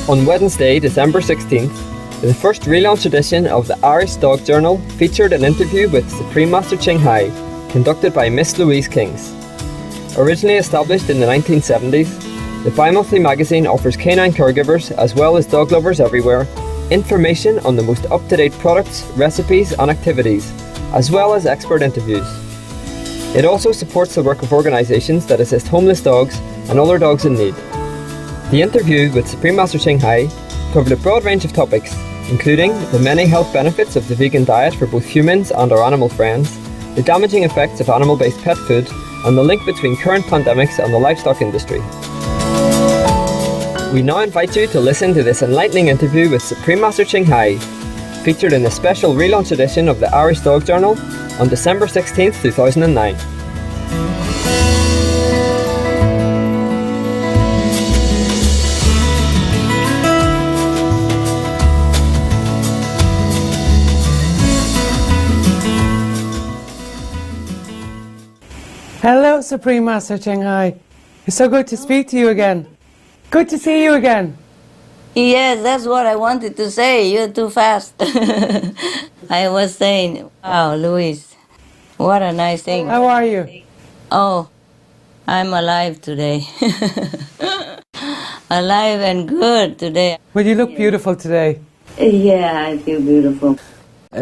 On Wednesday, December 16th, the first relaunch edition of the Irish Dog Journal featured an interview with Supreme Master Ching Hai, conducted by Miss Louise Kings. Originally established in the 1970s, the bi-monthly magazine offers canine caregivers, as well as dog lovers everywhere, information on the most up-to-date products, recipes and activities, as well as expert interviews. It also supports the work of organisations that assist homeless dogs and other dogs in need. The interview with Supreme Master Ching Hai covered a broad range of topics, including the many health benefits of the vegan diet for both humans and our animal friends, the damaging effects of animal-based pet food, and the link between current pandemics and the livestock industry. We now invite you to listen to this enlightening interview with Supreme Master Ching Hai, featured in a special relaunch edition of the Irish Dog Journal on December 16th, 2009. Hello, Supreme Master Ching Hai. It's so good to speak to you again. Good to see you again. Yes, that's what I wanted to say. You're too fast. I was saying, wow, Louise, what a nice thing. How are you? Oh, I'm alive today. Alive and good today. Well, you look beautiful today. Yeah, I feel beautiful.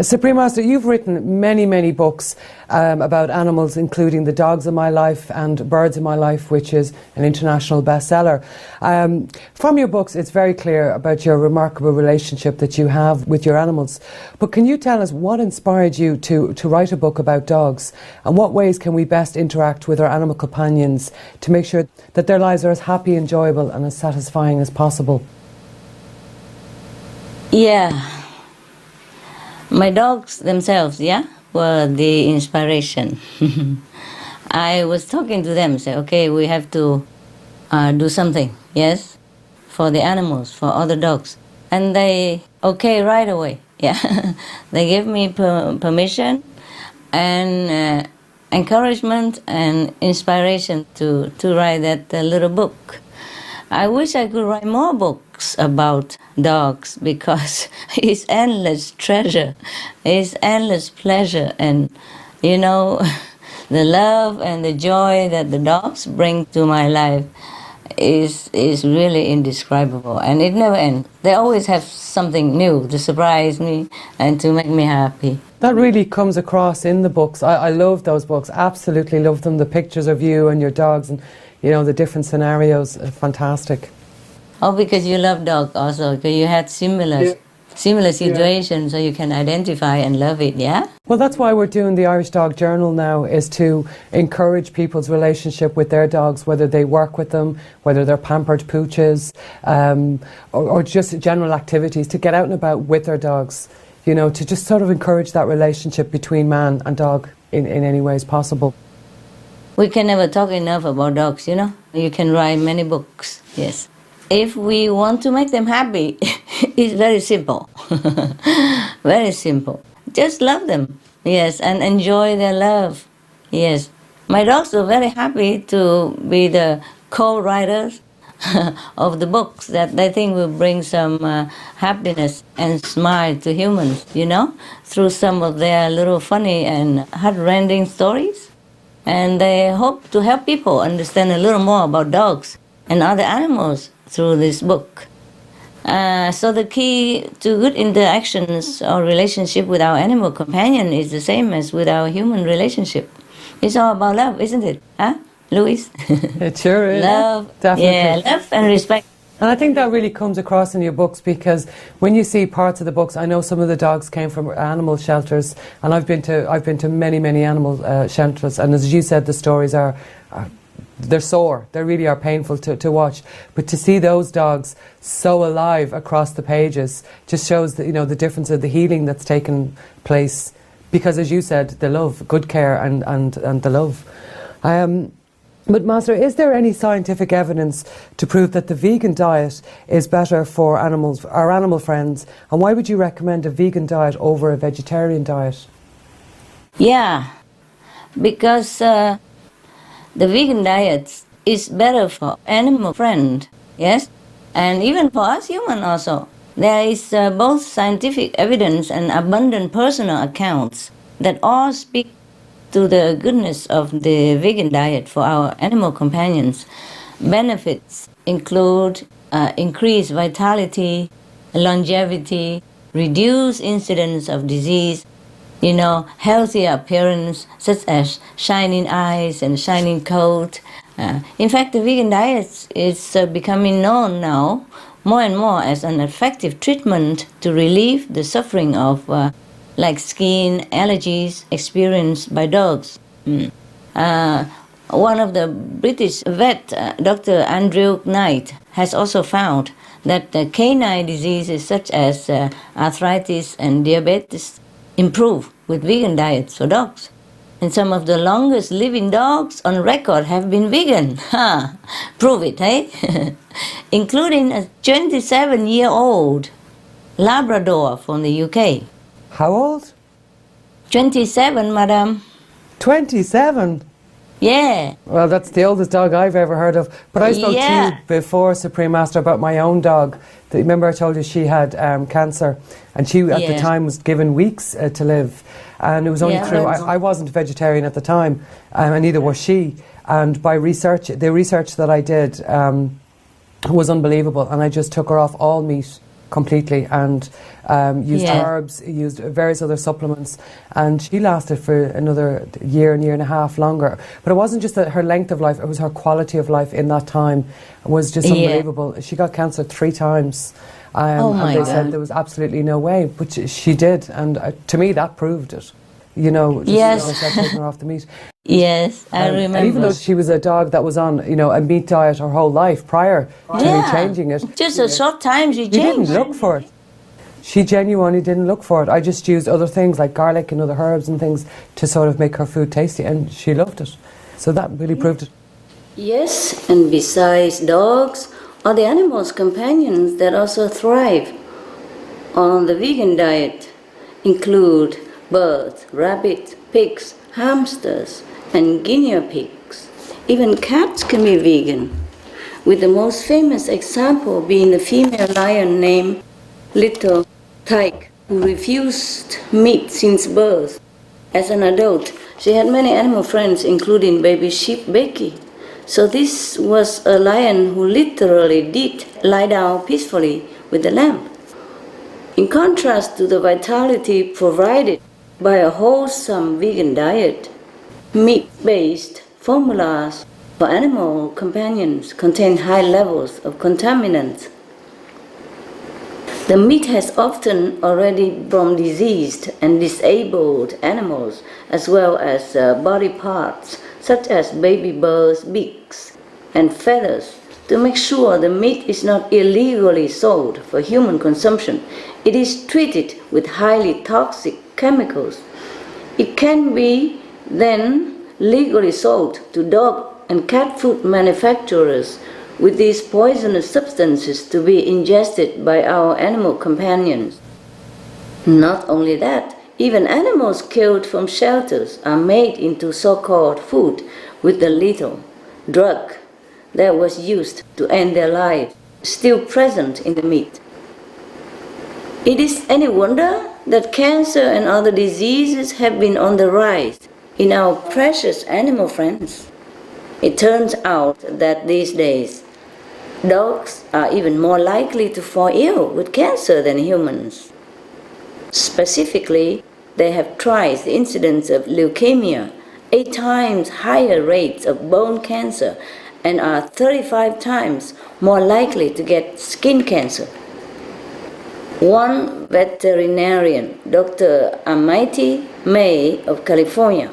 Supreme Master, you've written many, many books about animals, including The Dogs of My Life and Birds of My Life, which is an international bestseller. From your books, it's very clear about your remarkable relationship that you have with your animals. But can you tell us what inspired you to write a book about dogs, and what ways can we best interact with our animal companions to make sure that their lives are as happy, enjoyable and as satisfying as possible? Yeah. My dogs themselves, were the inspiration. I was talking to them, say, okay, we have to do something, yes, for the animals, for other dogs. And they, okay, right away, yeah. They gave me permission and encouragement and inspiration to write that little book. I wish I could write more books about dogs, because it's endless treasure, it's endless pleasure, and you know, the love and the joy that the dogs bring to my life is really indescribable, and it never ends. They always have something new to surprise me and to make me happy. That really comes across in the books. I love those books, absolutely love them. The pictures of you and your dogs and, you know, the different scenarios are fantastic. Oh, because you love dog also, because you had similar situations, so you can identify and love it, yeah? Well, that's why we're doing the Irish Dog Journal now, is to encourage people's relationship with their dogs, whether they work with them, whether they're pampered pooches, or just general activities, to get out and about with their dogs, you know, to just sort of encourage that relationship between man and dog in any ways possible. We can never talk enough about dogs, you know? You can write many books, yes. If we want to make them happy, it's very simple. Very simple. Just love them, yes, and enjoy their love, yes. My dogs are very happy to be the co-writers of the books that they think will bring some happiness and smile to humans, you know, through some of their little funny and heart-rending stories. And they hope to help people understand a little more about dogs and other animals through this book. So the key to good interactions or relationship with our animal companion is the same as with our human relationship. It's all about love, isn't it? Huh, Louise? It sure is. Love, definitely. Yeah, love and respect. And I think that really comes across in your books, because when you see parts of the books, I know some of the dogs came from animal shelters, and I've been to many animal shelters, and as you said, the stories are they're sore. They really are painful to watch. But to see those dogs so alive across the pages just shows that, you know, the difference of the healing that's taken place. Because, as you said, the love, good care, and the love. But Master, is there any scientific evidence to prove that the vegan diet is better for animals, our animal friends? And why would you recommend a vegan diet over a vegetarian diet? Yeah, because the vegan diet is better for animal friend, yes? And even for us human also, there is both scientific evidence and abundant personal accounts that all speak to the goodness of the vegan diet for our animal companions. Benefits include increased vitality, longevity, reduced incidence of disease, healthier appearance such as shining eyes and shining coat. In fact, the vegan diet is becoming known now more and more as an effective treatment to relieve the suffering of like skin allergies experienced by dogs. One of the British vet, Dr. Andrew Knight, has also found that canine diseases such as arthritis and diabetes improve with vegan diets for dogs. And some of the longest living dogs on record have been vegan. Prove it, eh? Including a 27-year-old Labrador from the UK. How old? 27, madam. 27? Yeah. Well, that's the oldest dog I've ever heard of. But I spoke to you before, Supreme Master, about my own dog. Remember I told you she had cancer, and she at the time was given weeks to live. And it was only through, I wasn't vegetarian at the time, and neither was she. And by research, the research that I did was unbelievable. And I just took her off all meat completely and used herbs, used various other supplements, and she lasted for another year and a half longer. But it wasn't just that her length of life, it was her quality of life in that time was just unbelievable. She got cancer 3 times. And they said there was absolutely no way, but she did, and to me that proved it. Just taking her off the meat. Yes, I remember. And even though she was a dog that was on, a meat diet her whole life prior to me changing it. Just a short time she changed. She didn't look for it. She genuinely didn't look for it. I just used other things like garlic and other herbs and things to sort of make her food tasty, and she loved it. So that really proved it. Yes, and besides dogs, are the animals companions that also thrive on the vegan diet include birds, rabbits, pigs, hamsters, and guinea pigs. Even cats can be vegan, with the most famous example being the female lion named Little Tyke, who refused meat since birth. As an adult, she had many animal friends, including baby sheep Becky. So this was a lion who literally did lie down peacefully with the lamb. In contrast to the vitality provided by a wholesome vegan diet, meat-based formulas for animal companions contain high levels of contaminants. The meat has often already from diseased and disabled animals, as well as body parts such as baby birds' beaks and feathers. To make sure the meat is not illegally sold for human consumption, it is treated with highly toxic chemicals. It can be then legally sold to dog and cat food manufacturers with these poisonous substances to be ingested by our animal companions. Not only that, even animals killed from shelters are made into so-called food with the lethal drug that was used to end their lives still present in the meat. It is any wonder that cancer and other diseases have been on the rise in our precious animal friends. It turns out that these days, dogs are even more likely to fall ill with cancer than humans. Specifically, they have twice the incidence of leukemia, 8 times higher rates of bone cancer, and are 35 times more likely to get skin cancer. One veterinarian, Dr. Amity May of California,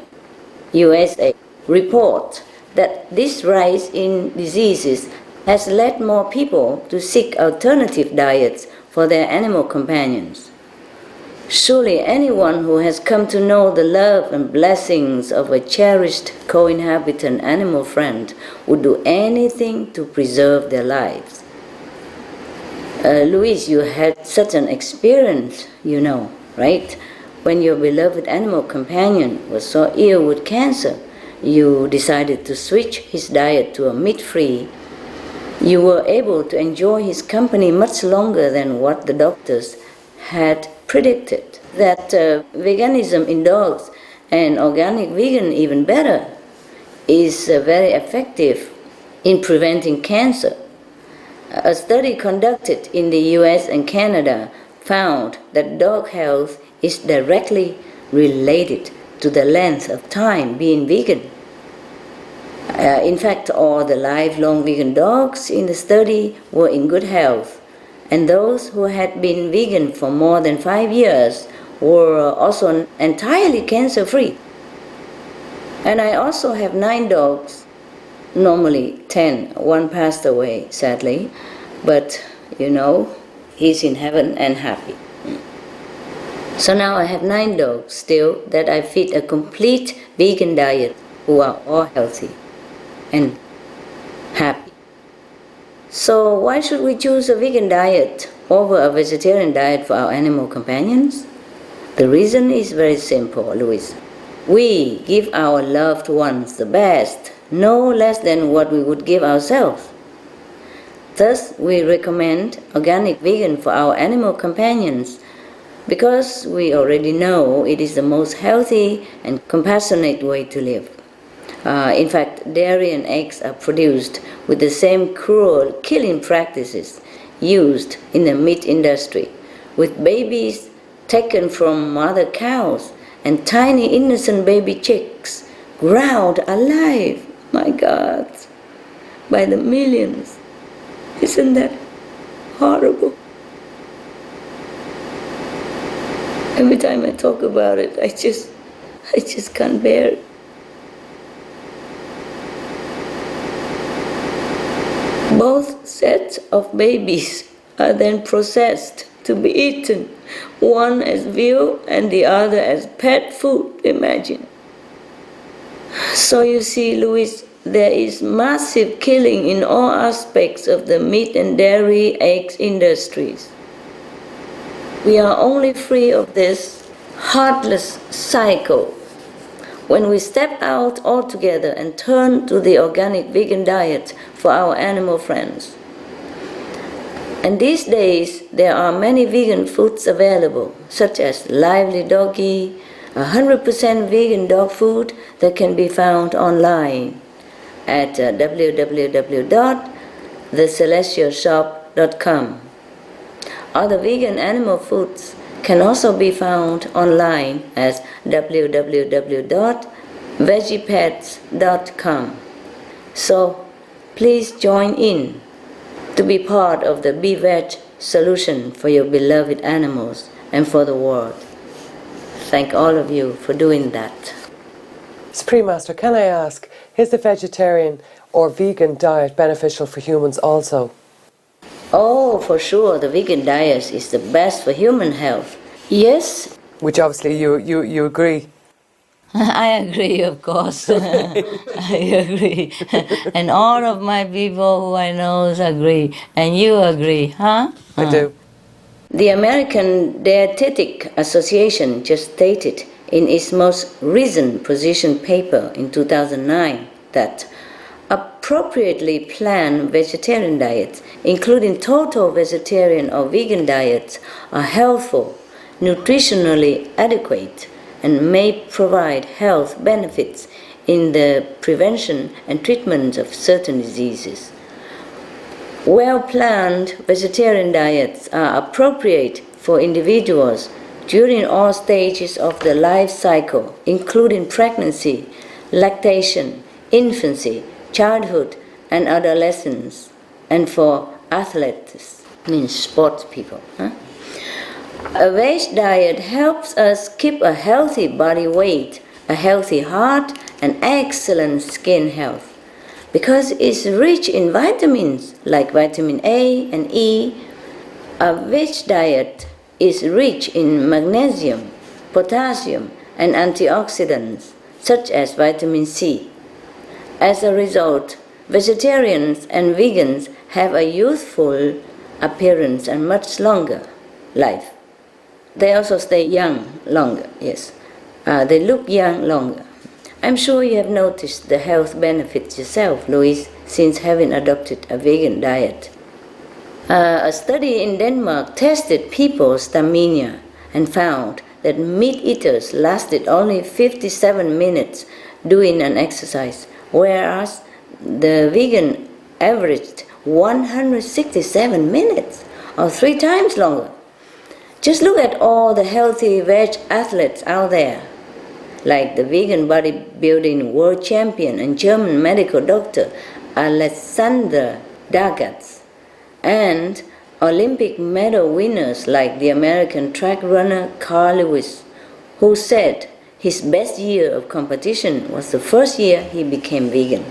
USA, reports that this rise in diseases has led more people to seek alternative diets for their animal companions. Surely anyone who has come to know the love and blessings of a cherished co-inhabitant animal friend would do anything to preserve their lives. Louise, you had such an experience, right? When your beloved animal companion was so ill with cancer, you decided to switch his diet to a meat-free You were able to enjoy his company much longer than what the doctors had predicted. That veganism in dogs, and organic vegan even better, is very effective in preventing cancer. A study conducted in the US and Canada found that dog health is directly related to the length of time being vegan. In fact, all the lifelong vegan dogs in the study were in good health, and those who had been vegan for more than 5 years were also entirely cancer-free. And I also have 9 dogs, normally 10. One passed away, sadly, but he's in heaven and happy. So now I have 9 dogs still that I feed a complete vegan diet, who are all healthy and happy. So why should we choose a vegan diet over a vegetarian diet for our animal companions? The reason is very simple, Louis. We give our loved ones the best, no less than what we would give ourselves. Thus, we recommend organic vegan for our animal companions because we already know it is the most healthy and compassionate way to live. In fact, dairy and eggs are produced with the same cruel killing practices used in the meat industry, with babies taken from mother cows and tiny innocent baby chicks ground alive, my God, by the millions. Isn't that horrible? Every time I talk about it, I just can't bear it. Both sets of babies are then processed to be eaten, one as veal and the other as pet food, imagine. So you see, Louis, there is massive killing in all aspects of the meat and dairy eggs industries. We are only free of this heartless cycle when we step out altogether and turn to the organic vegan diet for our animal friends. And these days, there are many vegan foods available, such as Lively Doggy, 100% vegan dog food that can be found online at www.thecelestialshop.com. Other vegan animal foods can also be found online as www.veggiepets.com. So please join in to be part of the Be-Veg solution for your beloved animals and for the world. Thank all of you for doing that. Supreme Master, can I ask, is the vegetarian or vegan diet beneficial for humans also? Oh, for sure, the vegan diet is the best for human health. Yes. Which obviously you agree. I agree, of course. I agree. And all of my people who I know agree. And you agree, huh? I do. The American Dietetic Association just stated in its most recent position paper in 2009 that appropriately planned vegetarian diets, including total vegetarian or vegan diets, are healthful, nutritionally adequate, and may provide health benefits in the prevention and treatment of certain diseases. Well-planned vegetarian diets are appropriate for individuals during all stages of the life cycle, including pregnancy, lactation, infancy, childhood, and adolescence, and for athletes, means sports people. A veg diet helps us keep a healthy body weight, a healthy heart, and excellent skin health. Because it's rich in vitamins like vitamin A and E, a veg diet is rich in magnesium, potassium, and antioxidants such as vitamin C. As a result, vegetarians and vegans have a youthful appearance and much longer life. They also stay young longer, yes. They look young longer. I'm sure you have noticed the health benefits yourself, Louise, since having adopted a vegan diet. A study in Denmark tested people's stamina and found that meat eaters lasted only 57 minutes doing an exercise, whereas the vegan averaged 167 minutes, or 3 times longer. Just look at all the healthy veg athletes out there, like the vegan bodybuilding world champion and German medical doctor Alexander Dagatz, and Olympic medal winners like the American track runner Carl Lewis, who said his best year of competition was the first year he became vegan.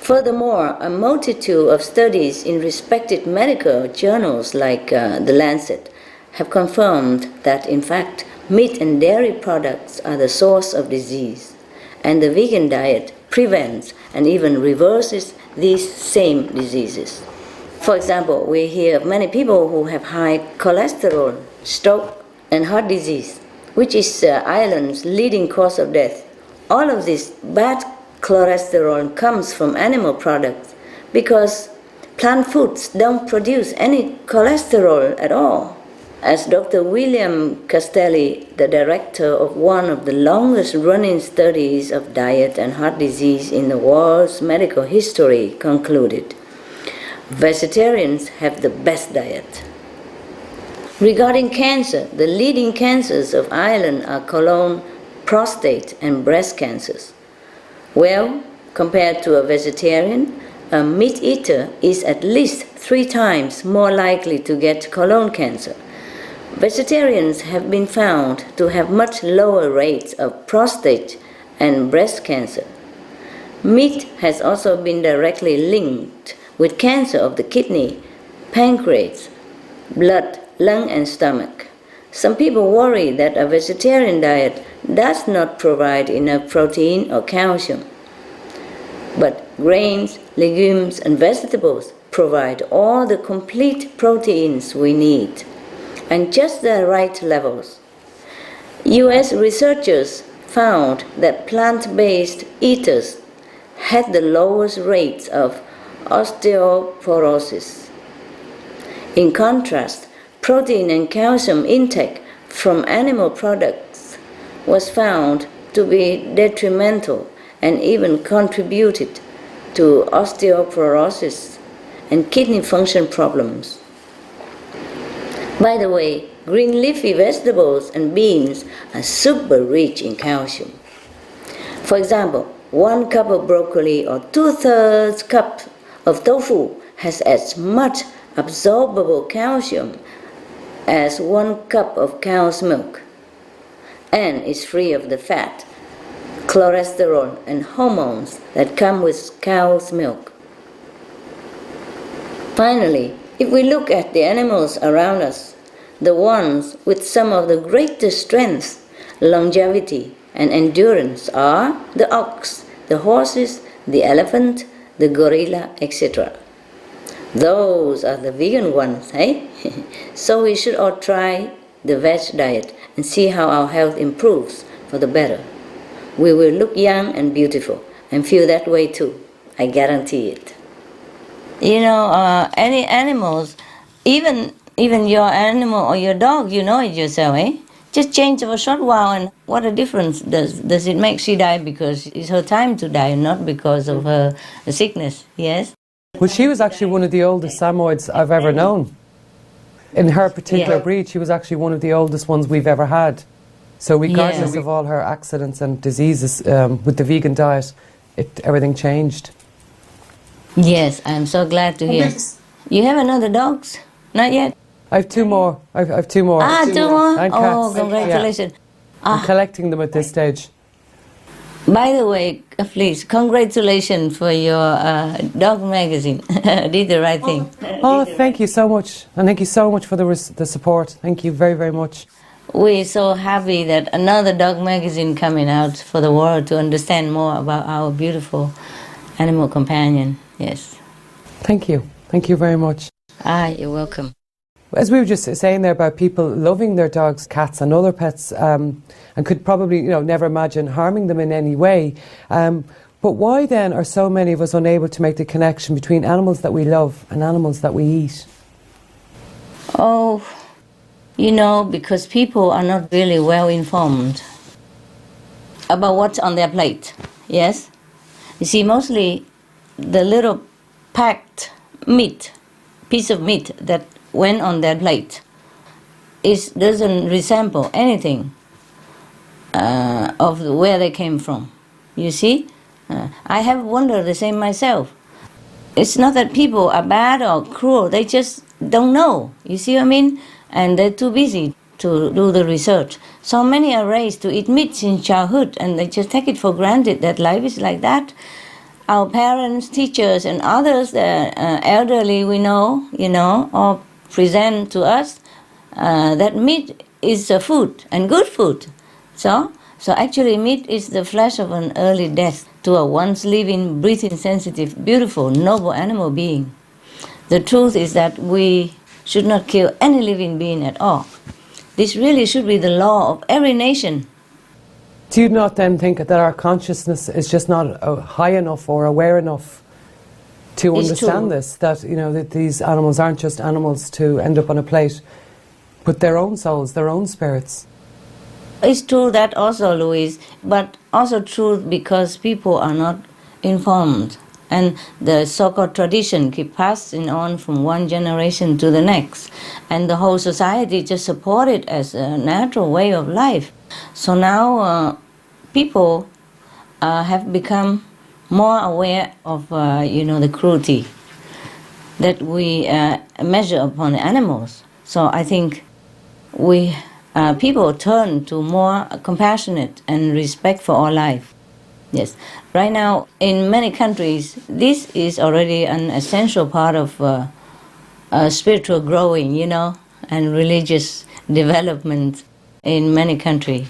Furthermore, a multitude of studies in respected medical journals like The Lancet have confirmed that, in fact, meat and dairy products are the source of disease, and the vegan diet prevents and even reverses these same diseases. For example, we hear of many people who have high cholesterol, stroke, and heart disease, which is Ireland's leading cause of death. All of this bad cholesterol comes from animal products because plant foods don't produce any cholesterol at all. As Dr. William Castelli, the director of one of the longest running studies of diet and heart disease in the world's medical history, concluded, vegetarians have the best diet. Regarding cancer, the leading cancers of Ireland are colon, prostate, and breast cancers. Well, compared to a vegetarian, a meat eater is at least 3 times more likely to get colon cancer. Vegetarians have been found to have much lower rates of prostate and breast cancer. Meat has also been directly linked with cancer of the kidney, pancreas, blood, lung, and stomach. Some people worry that a vegetarian diet does not provide enough protein or calcium. But grains, legumes, and vegetables provide all the complete proteins we need, and just the right levels. US researchers found that plant-based eaters had the lowest rates of osteoporosis. In contrast, protein and calcium intake from animal products was found to be detrimental and even contributed to osteoporosis and kidney function problems. By the way, green leafy vegetables and beans are super rich in calcium. For example, 1 cup of broccoli or 2/3 cup of tofu has as much absorbable calcium as 1 cup of cow's milk, and is free of the fat, cholesterol, and hormones that come with cow's milk. Finally, if we look at the animals around us, the ones with some of the greatest strength, longevity, and endurance are the ox, the horses, the elephant, the gorilla, etc. Those are the vegan ones, eh? So we should all try the veg diet and see how our health improves for the better. We will look young and beautiful and feel that way too. I guarantee it. You know, any animals, even your animal or your dog, you know it yourself, eh? Just change for a short while, and what a difference does it make? She die because it's her time to die, not because of her sickness, yes? Well, she was actually one of the oldest Samoyeds I've ever known. In her particular breed, she was actually one of the oldest ones we've ever had. So regardless of all her accidents and diseases, with the vegan diet, everything changed. Yes, I'm so glad to hear. You have another dogs? Not yet? I have 2 more. I've 2 more. Ah, 2 more? And Oh, cats. congratulations. Yeah. I'm collecting them at this stage. By the way, please, congratulations for your dog magazine. Did the right thing. Oh, thank you so much. And thank you so much for the support. Thank you very, very much. We're so happy that another dog magazine coming out for the world to understand more about our beautiful animal companion. Yes. Thank you. Thank you very much. You're welcome. As we were just saying there about people loving their dogs, cats and other pets, and could probably never imagine harming them in any way, But why then are so many of us unable to make the connection between animals that we love and animals that we eat? Oh, because people are not really well informed about what's on their plate. Yes? You see, mostly the little packed piece of meat that went on their plate doesn't resemble anything of where they came from. You see? I have wondered the same myself. It's not that people are bad or cruel, they just don't know. You see what I mean? And they're too busy to do the research. So many are raised to eat meat since childhood, and they just take it for granted that life is like that. Our parents, teachers, and others, elderly we know, or present to us that meat is a food, and good food. So actually meat is the flesh of an early death to a once living, breathing, sensitive, beautiful, noble animal being. The truth is that we should not kill any living being at all. This really should be the law of every nation. Do you not then think that our consciousness is just not high enough or aware enough to understand this? That, that these animals aren't just animals to end up on a plate, but their own souls, their own spirits. It's true that also, Louise, but also true because people are not informed. And the so-called tradition keep passing on from one generation to the next. And the whole society just support it as a natural way of life. So now people have become more aware of, the cruelty that we measure upon animals. So I think people turn to more compassionate and respect for all life. Yes. Right now, in many countries, this is already an essential part of spiritual growing, and religious development in many countries.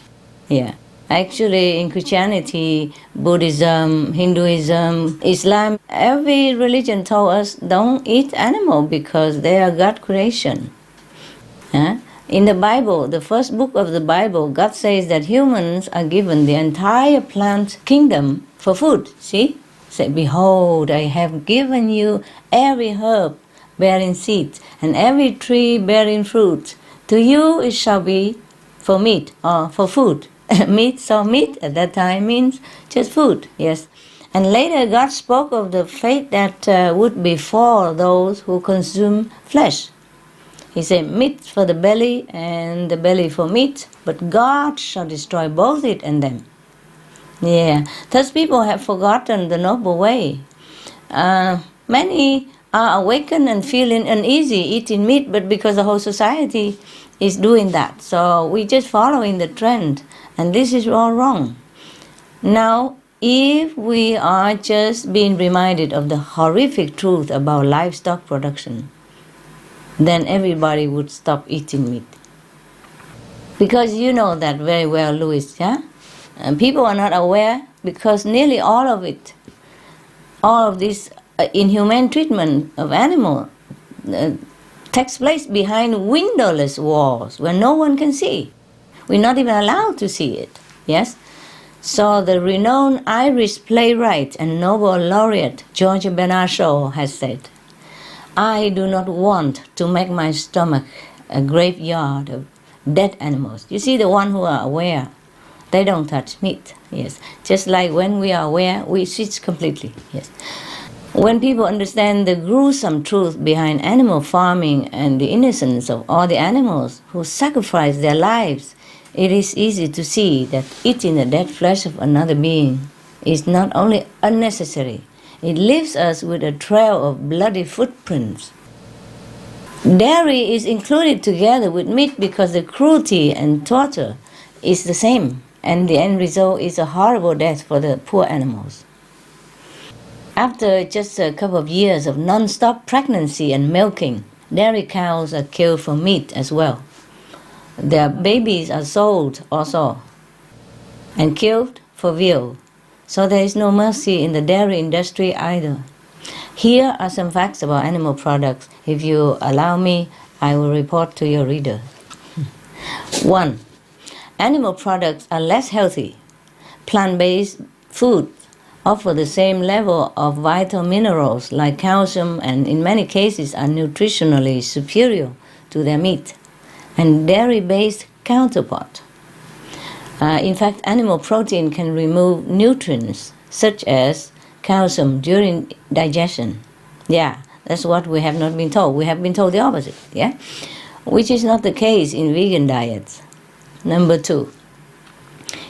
Yeah. Actually, in Christianity, Buddhism, Hinduism, Islam, every religion told us don't eat animal because they are God's creation. In the Bible, the first book of the Bible, God says that humans are given the entire plant kingdom for food. See? Say, behold, I have given you every herb bearing seed and every tree bearing fruit. To you it shall be for meat or for food. Meat at that time means just food, yes. And later God spoke of the fate that would befall those who consume flesh. He said, meat for the belly and the belly for meat, but God shall destroy both it and them. Yeah, thus people have forgotten the noble way. Many are awakened and feeling uneasy eating meat, but because the whole society is doing that. So we're just following the trend, and this is all wrong. Now, if we are just being reminded of the horrific truth about livestock production, then everybody would stop eating meat. Because you know that very well, Louis, yeah? And people are not aware because nearly all of this inhumane treatment of animal takes place behind windowless walls where no one can see. We're not even allowed to see it, yes? So the renowned Irish playwright and Nobel laureate George Bernard Shaw has said, I do not want to make my stomach a graveyard of dead animals. You see, the one who are aware, they don't touch meat, yes. Just like when we are aware, we switch completely, yes. When people understand the gruesome truth behind animal farming and the innocence of all the animals who sacrifice their lives, it is easy to see that eating the dead flesh of another being is not only unnecessary, it leaves us with a trail of bloody footprints. Dairy is included together with meat because the cruelty and torture is the same, and the end result is a horrible death for the poor animals. After just a couple of years of non-stop pregnancy and milking, dairy cows are killed for meat as well. Their babies are sold also and killed for veal. So there is no mercy in the dairy industry either. Here are some facts about animal products. If you allow me, I will report to your reader. 1. Animal products are less healthy. Plant-based food offer the same level of vital minerals like calcium and in many cases are nutritionally superior to their meat and dairy-based counterpart. In fact, animal protein can remove nutrients such as calcium during digestion. Yeah, that's what we have not been told. We have been told the opposite, yeah? Which is not the case in vegan diets. Number 2,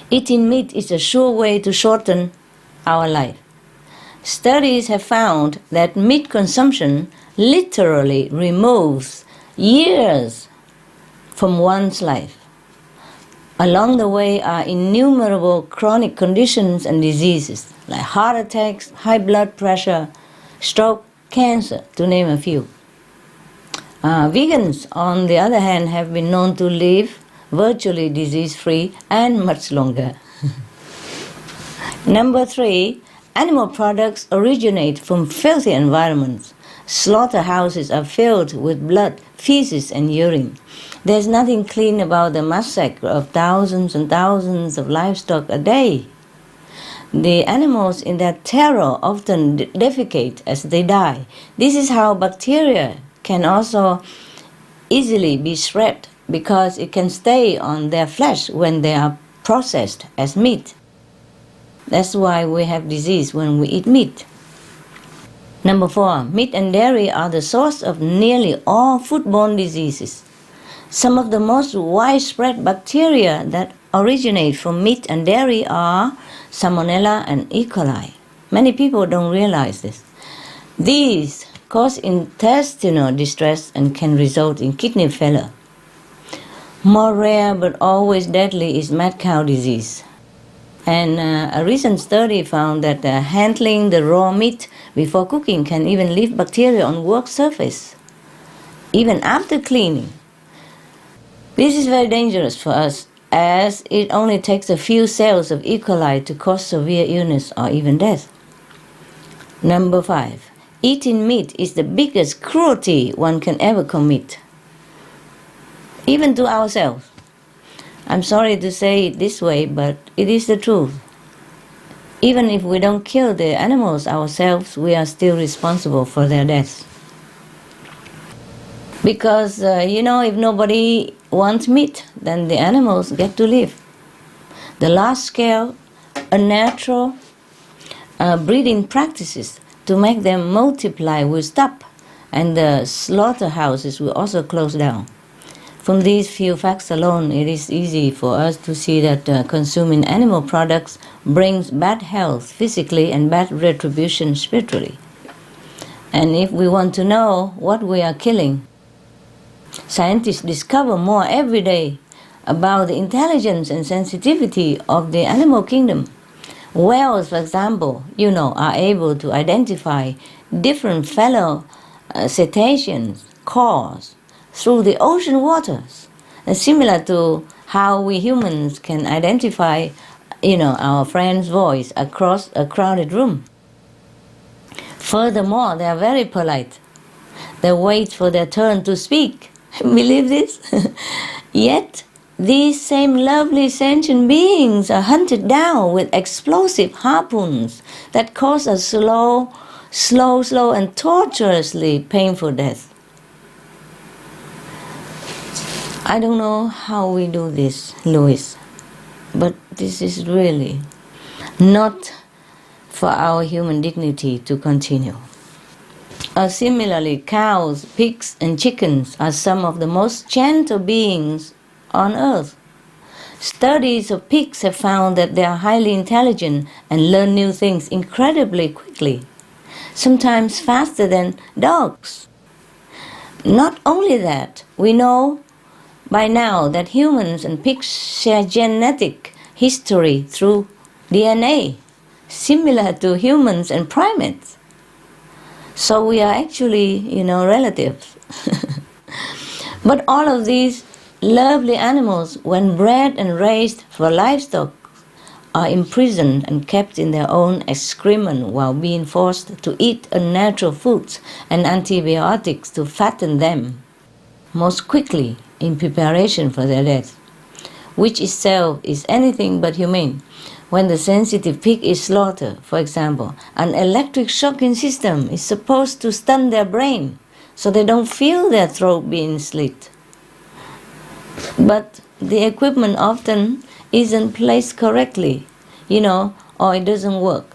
eating meat is a sure way to shorten our life. Studies have found that meat consumption literally removes years from one's life. Along the way are innumerable chronic conditions and diseases like heart attacks, high blood pressure, stroke, cancer, to name a few. Vegans, on the other hand, have been known to live virtually disease-free and much longer. Number 3, animal products originate from filthy environments. Slaughterhouses are filled with blood, feces, and urine. There's nothing clean about the massacre of thousands and thousands of livestock a day. The animals in their terror often defecate as they die. This is how bacteria can also easily be spread because it can stay on their flesh when they are processed as meat. That's why we have disease when we eat meat. Number 4, meat and dairy are the source of nearly all foodborne diseases. Some of the most widespread bacteria that originate from meat and dairy are Salmonella and E. coli. Many people don't realize this. These cause intestinal distress and can result in kidney failure. More rare but always deadly is mad cow disease. And a recent study found that handling the raw meat before cooking can even leave bacteria on work surface, even after cleaning. This is very dangerous for us, as it only takes a few cells of E. coli to cause severe illness or even death. Number 5, eating meat is the biggest cruelty one can ever commit, even to ourselves. I'm sorry to say it this way, but it is the truth. Even if we don't kill the animals ourselves, we are still responsible for their deaths. Because, if nobody wants meat, then the animals get to live. The large-scale, unnatural breeding practices to make them multiply will stop, and the slaughterhouses will also close down. From these few facts alone, it is easy for us to see that consuming animal products brings bad health physically and bad retribution spiritually. And if we want to know what we are killing, scientists discover more every day about the intelligence and sensitivity of the animal kingdom. Whales, for example, are able to identify different fellow cetaceans' calls through the ocean waters, similar to how we humans can identify, our friend's voice across a crowded room. Furthermore, they are very polite. They wait for their turn to speak. Believe this? Yet, these same lovely sentient beings are hunted down with explosive harpoons that cause a slow and tortuously painful death. I don't know how we do this, Louis, but this is really not for our human dignity to continue. Similarly, cows, pigs, and chickens are some of the most gentle beings on earth. Studies of pigs have found that they are highly intelligent and learn new things incredibly quickly, sometimes faster than dogs. Not only that, we know by now that humans and pigs share genetic history through DNA, similar to humans and primates. So we are actually, relatives. But all of these lovely animals, when bred and raised for livestock, are imprisoned and kept in their own excrement while being forced to eat unnatural foods and antibiotics to fatten them most quickly in preparation for their death. which itself is anything but humane. When the sensitive pig is slaughtered, for example, an electric shocking system is supposed to stun their brain so they don't feel their throat being slit. But the equipment often isn't placed correctly, or it doesn't work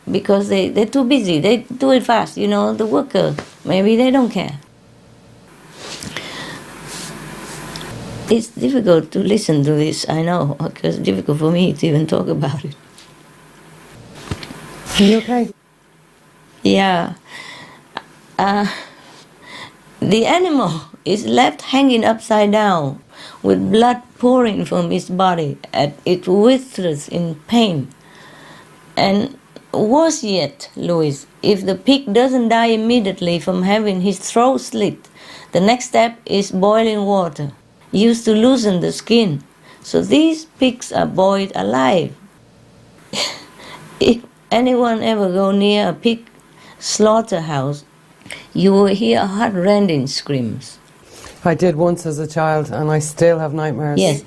because they're too busy. They do it fast, the worker, maybe they don't care. It's difficult to listen to this, I know, because it's difficult for me to even talk about it. Are you okay? Yeah. The animal is left hanging upside down with blood pouring from its body as it writhes in pain. And worse yet, Louis, if the pig doesn't die immediately from having his throat slit, the next step is boiling water, used to loosen the skin. So these pigs are boiled alive. If anyone ever go near a pig slaughterhouse, you will hear heart-rending screams. I did once as a child, and I still have nightmares. Yes.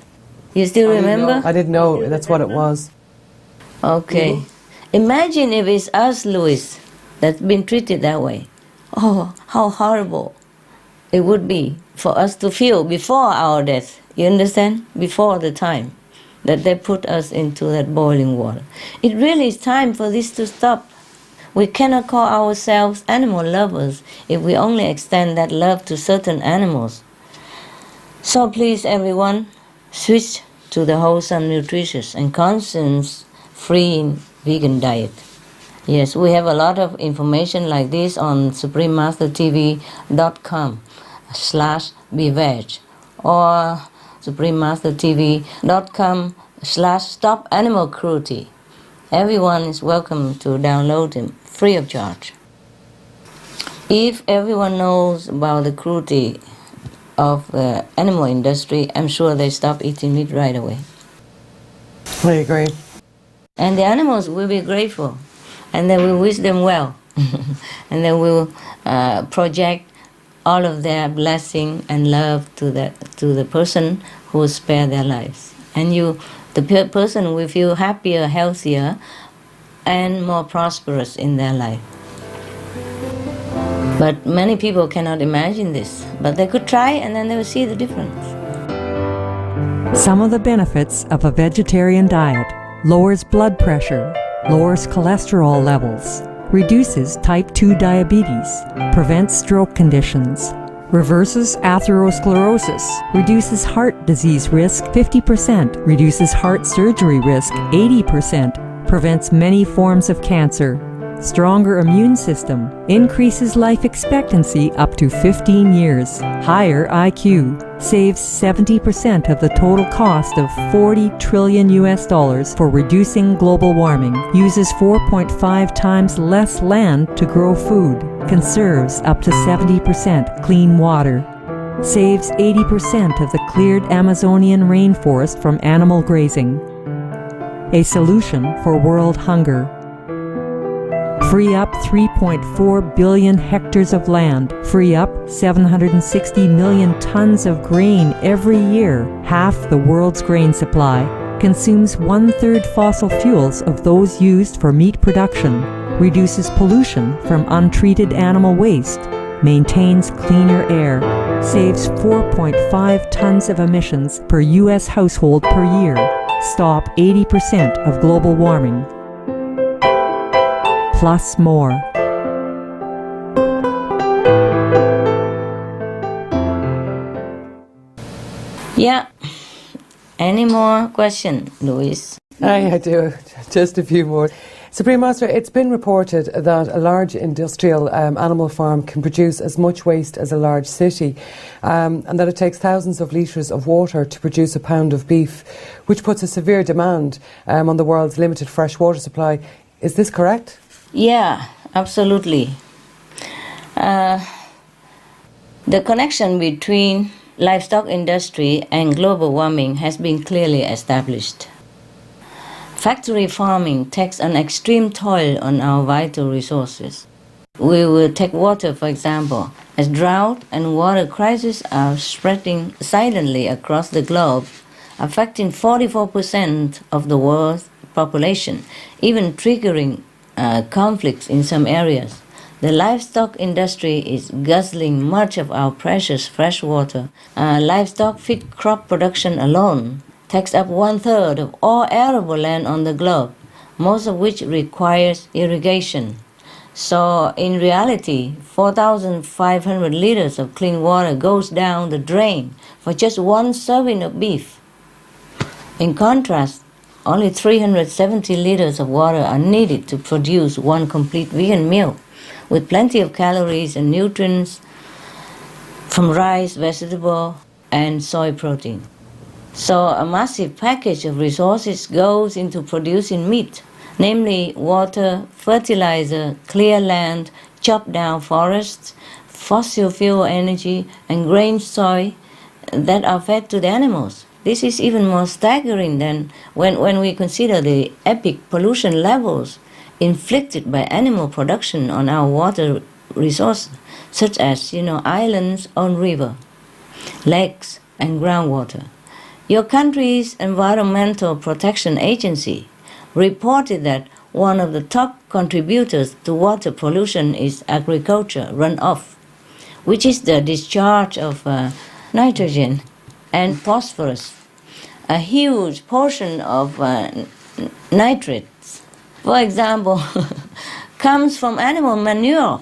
You still remember? I didn't know that's what it was. Okay. Imagine if it's us, Louis, that's been treated that way. Oh, how horrible it would be for us to feel before our death. You understand? Before the time that they put us into that boiling water. It really is time for this to stop. We cannot call ourselves animal lovers if we only extend that love to certain animals. So please, everyone, switch to the wholesome, nutritious, and conscience-free vegan diet. Yes, we have a lot of information like this on suprememastertv.com/BeVeg or suprememastertv.com/stop animal cruelty. Everyone is welcome to download them free of charge. If everyone knows about the cruelty of the animal industry, I'm sure they stop eating meat right away. I agree. And the animals will be grateful, and they will wish them well, and they will project all of their blessing and love to the person who spared their lives. And the person will feel happier, healthier, and more prosperous in their life. But many people cannot imagine this, but they could try, and then they will see the difference. Some of the benefits of a vegetarian diet: lowers blood pressure, lowers cholesterol levels, reduces type 2 diabetes, prevents stroke conditions, reverses atherosclerosis, reduces heart disease risk 50%, reduces heart surgery risk 80%, prevents many forms of cancer, stronger immune system, increases life expectancy up to 15 years, higher IQ, saves 70% of the total cost of $40 trillion for reducing global warming, uses 4.5 times less land to grow food, conserves up to 70% clean water, saves 80% of the cleared Amazonian rainforest from animal grazing, a solution for world hunger. Free up 3.4 billion hectares of land, free up 760 million tons of grain every year, half the world's grain supply, consumes 1/3 fossil fuels of those used for meat production, reduces pollution from untreated animal waste, maintains cleaner air, saves 4.5 tons of emissions per U.S. household per year, stop 80% of global warming, plus more. Yeah. Any more question, Louis? I do. Just a few more. Supreme Master, it's been reported that a large industrial animal farm can produce as much waste as a large city, and that it takes thousands of litres of water to produce a pound of beef, which puts a severe demand on the world's limited fresh water supply. Is this correct? Yeah, absolutely. The connection between livestock industry and global warming has been clearly established. Factory farming takes an extreme toll on our vital resources. We will take water, for example, as drought and water crises are spreading silently across the globe. affecting 44% of the world's population, even triggering conflicts in some areas. The livestock industry is guzzling much of our precious fresh water. Livestock feed crop production alone takes up 1/3 of all arable land on the globe, most of which requires irrigation. So in reality, 4,500 liters of clean water goes down the drain for just one serving of beef. In contrast, only 370 liters of water are needed to produce one complete vegan meal, with plenty of calories and nutrients from rice, vegetable, and soy protein. So a massive package of resources goes into producing meat, namely water, fertilizer, clear land, chopped down forests, fossil fuel energy, and grain soy that are fed to the animals. This is even more staggering than when we consider the epic pollution levels inflicted by animal production on our water resources, such as, islands on river, lakes, and groundwater. Your country's Environmental Protection Agency reported that one of the top contributors to water pollution is agriculture runoff, which is the discharge of nitrogen and phosphorus, a huge portion of nitrates, for example, comes from animal manure.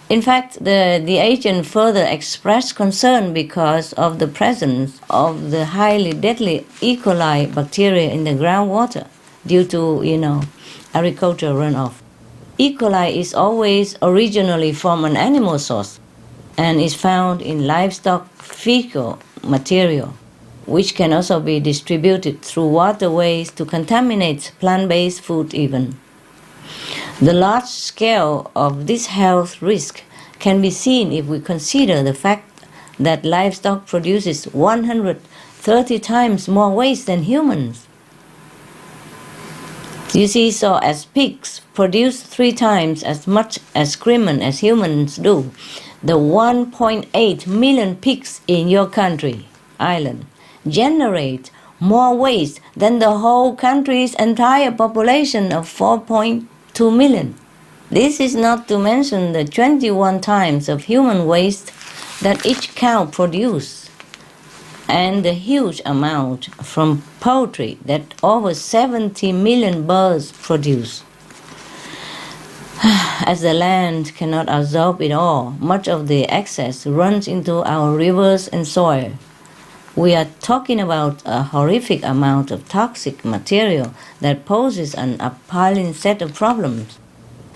In fact, the agent further expressed concern because of the presence of the highly deadly E. coli bacteria in the groundwater due to, agricultural runoff. E. coli is always originally from an animal source and is found in livestock fecal material, which can also be distributed through waterways to contaminate plant-based food even. The large scale of this health risk can be seen if we consider the fact that livestock produces 130 times more waste than humans. You see, so as pigs produce 3 times as much excrement as humans do, the 1.8 million pigs in your country, Ireland, generate more waste than the whole country's entire population of 4.2 million. This is not to mention the 21 times of human waste that each cow produces, and the huge amount from poultry that over 70 million birds produce. As the land cannot absorb it all, much of the excess runs into our rivers and soil. We are talking about a horrific amount of toxic material that poses an appalling set of problems,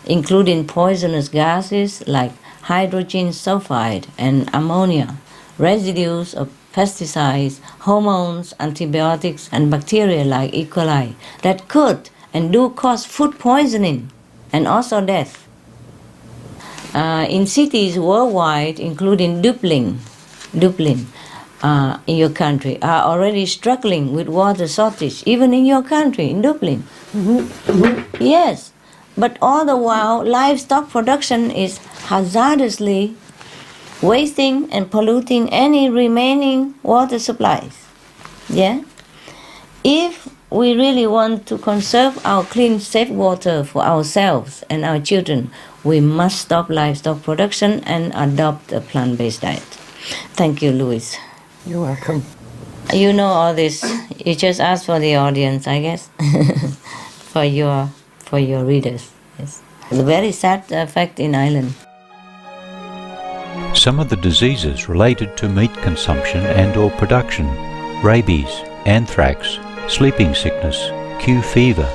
including poisonous gases like hydrogen sulfide and ammonia, residues of pesticides, hormones, antibiotics, and bacteria like E. coli that could and do cause food poisoning and also death. In cities worldwide, including Dublin, in your country, are already struggling with water shortage, even in your country, in Dublin. Yes, but all the while, livestock production is hazardously wasting and polluting any remaining water supplies. Yeah? If we really want to conserve our clean, safe water for ourselves and our children, we must stop livestock production and adopt a plant-based diet. Thank you, Louis. You're welcome. You know all this. You just ask for the audience, I guess, for your readers. Yes. The very sad fact in Ireland. Some of the diseases related to meat consumption and or production: rabies, anthrax, sleeping sickness, Q fever,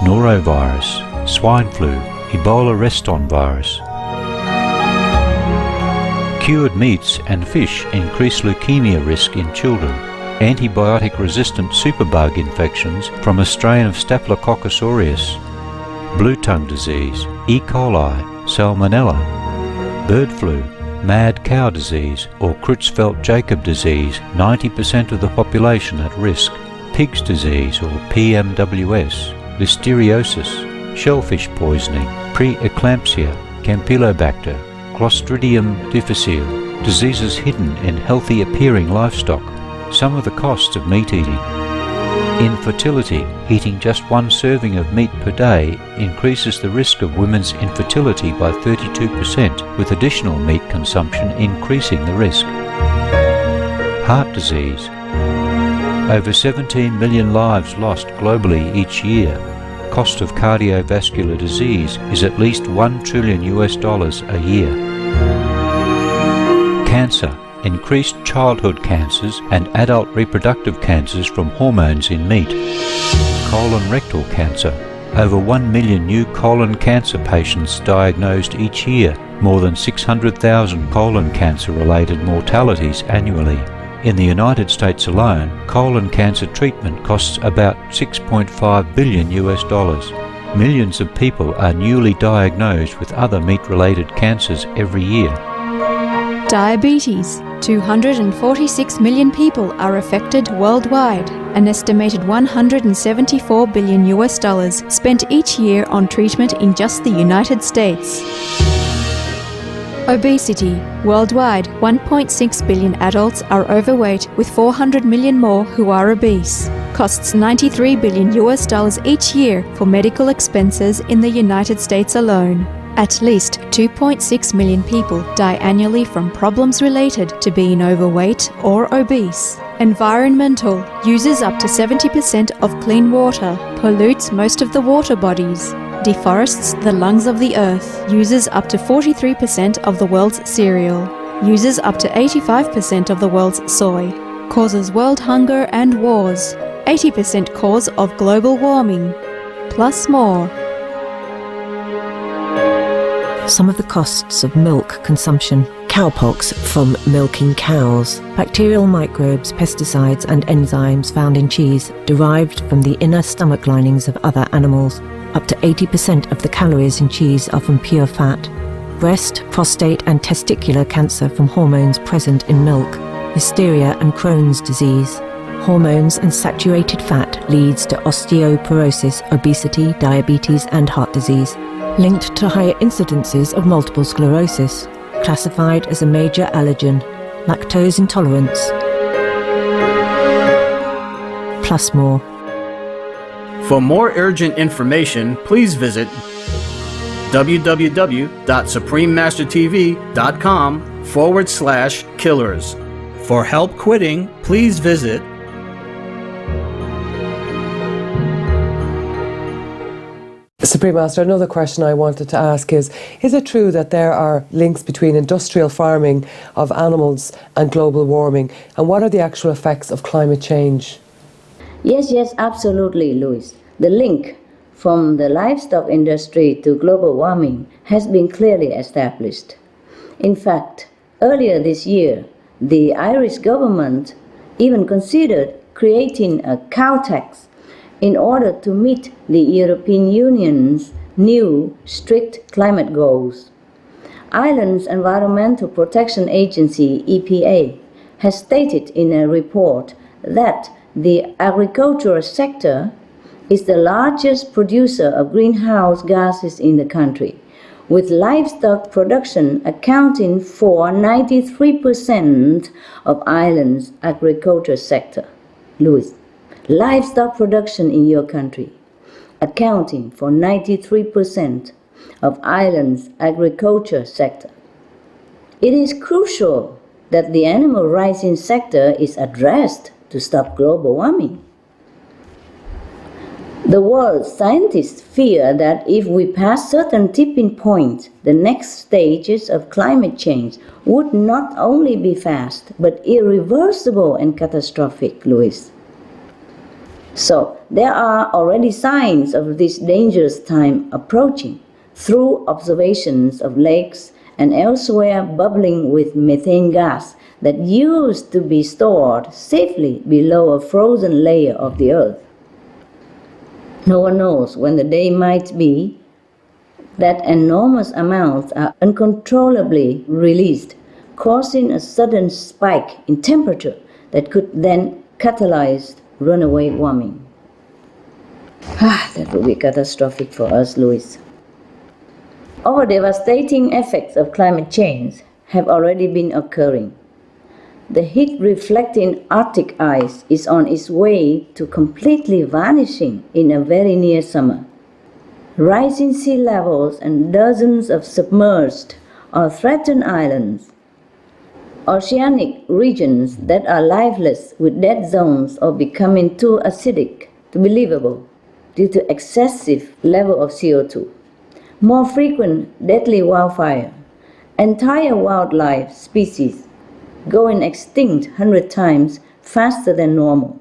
norovirus, swine flu, Ebola reston virus. Cured meats and fish increase leukemia risk in children. Antibiotic-resistant superbug infections from a strain of Staphylococcus aureus. Blue tongue disease, E. coli, salmonella. Bird flu, mad cow disease or Creutzfeldt-Jakob disease, 90% of the population at risk. Pig's disease or PMWS, listeriosis, shellfish poisoning, preeclampsia, Campylobacter, Clostridium difficile, diseases hidden in healthy appearing livestock, Some of the costs of meat eating. Infertility. Eating just one serving of meat per day increases the risk of women's infertility by 32%, with additional meat consumption increasing the risk. Heart disease. Over 17 million lives lost globally each year. Cost of cardiovascular disease is at least $1 trillion a year. Cancer. Increased childhood cancers and adult reproductive cancers from hormones in meat. Colon rectal cancer. Over 1 million new colon cancer patients diagnosed each year, more than 600,000 colon cancer-related mortalities annually. In the United States alone, colon cancer treatment costs about $6.5 billion. Millions of people are newly diagnosed with other meat-related cancers every year. Diabetes. 246 million people are affected worldwide. An estimated $174 billion spent each year on treatment in just the United States. Obesity. Worldwide, 1.6 billion adults are overweight, with 400 million more who are obese. Costs $93 billion each year for medical expenses in the United States alone. At least 2.6 million people die annually from problems related to being overweight or obese. Environmental. Uses up to 70% of clean water. Pollutes most of the water bodies. Deforests the lungs of the earth. Uses up to 43% of the world's cereal. Uses up to 85% of the world's soy. Causes world hunger and wars. 80% cause of global warming. Plus more. Some of the costs of milk consumption. Cowpox from milking cows. Bacterial microbes, pesticides and enzymes found in cheese derived from the inner stomach linings of other animals. Up to 80% of the calories in cheese are from pure fat. Breast, prostate and testicular cancer from hormones present in milk. Hysteria and Crohn's disease. Hormones and saturated fat leads to osteoporosis, obesity, diabetes and heart disease. Linked to higher incidences of multiple sclerosis, classified as a major allergen, lactose intolerance. Plus more. For more urgent information, please visit www.suprememastertv.com/killers. For help quitting, please visit Supreme Master, another question I wanted to ask is it true that there are links between industrial farming of animals and global warming? And what are the actual effects of climate change? Yes, absolutely, Louis. The link from the livestock industry to global warming has been clearly established. In fact, earlier this year, the Irish government even considered creating a cow tax in order to meet the European Union's new strict climate goals. Ireland's Environmental Protection Agency, EPA, has stated in a report that the agricultural sector is the largest producer of greenhouse gases in the country, with livestock production accounting for 93% of Ireland's agriculture sector. Louis, livestock production in your country accounting for 93% of Ireland's agriculture sector. It is crucial that the animal rights sector is addressed to stop global warming. The world's scientists fear that if we pass certain tipping points, the next stages of climate change would not only be fast, but irreversible and catastrophic, Louis. So, there are already signs of this dangerous time approaching through observations of lakes and elsewhere bubbling with methane gas that used to be stored safely below a frozen layer of the earth. No one knows when the day might be that enormous amounts are uncontrollably released, causing a sudden spike in temperature that could then catalyze runaway warming. That would be catastrophic for us, Louis. Our devastating effects of climate change have already been occurring. The heat-reflecting Arctic ice is on its way to completely vanishing in a very near summer. Rising sea levels and dozens of submerged or threatened islands, oceanic regions that are lifeless with dead zones or becoming too acidic to be livable due to excessive level of CO2, more frequent deadly wildfire, entire wildlife species going extinct 100 times faster than normal,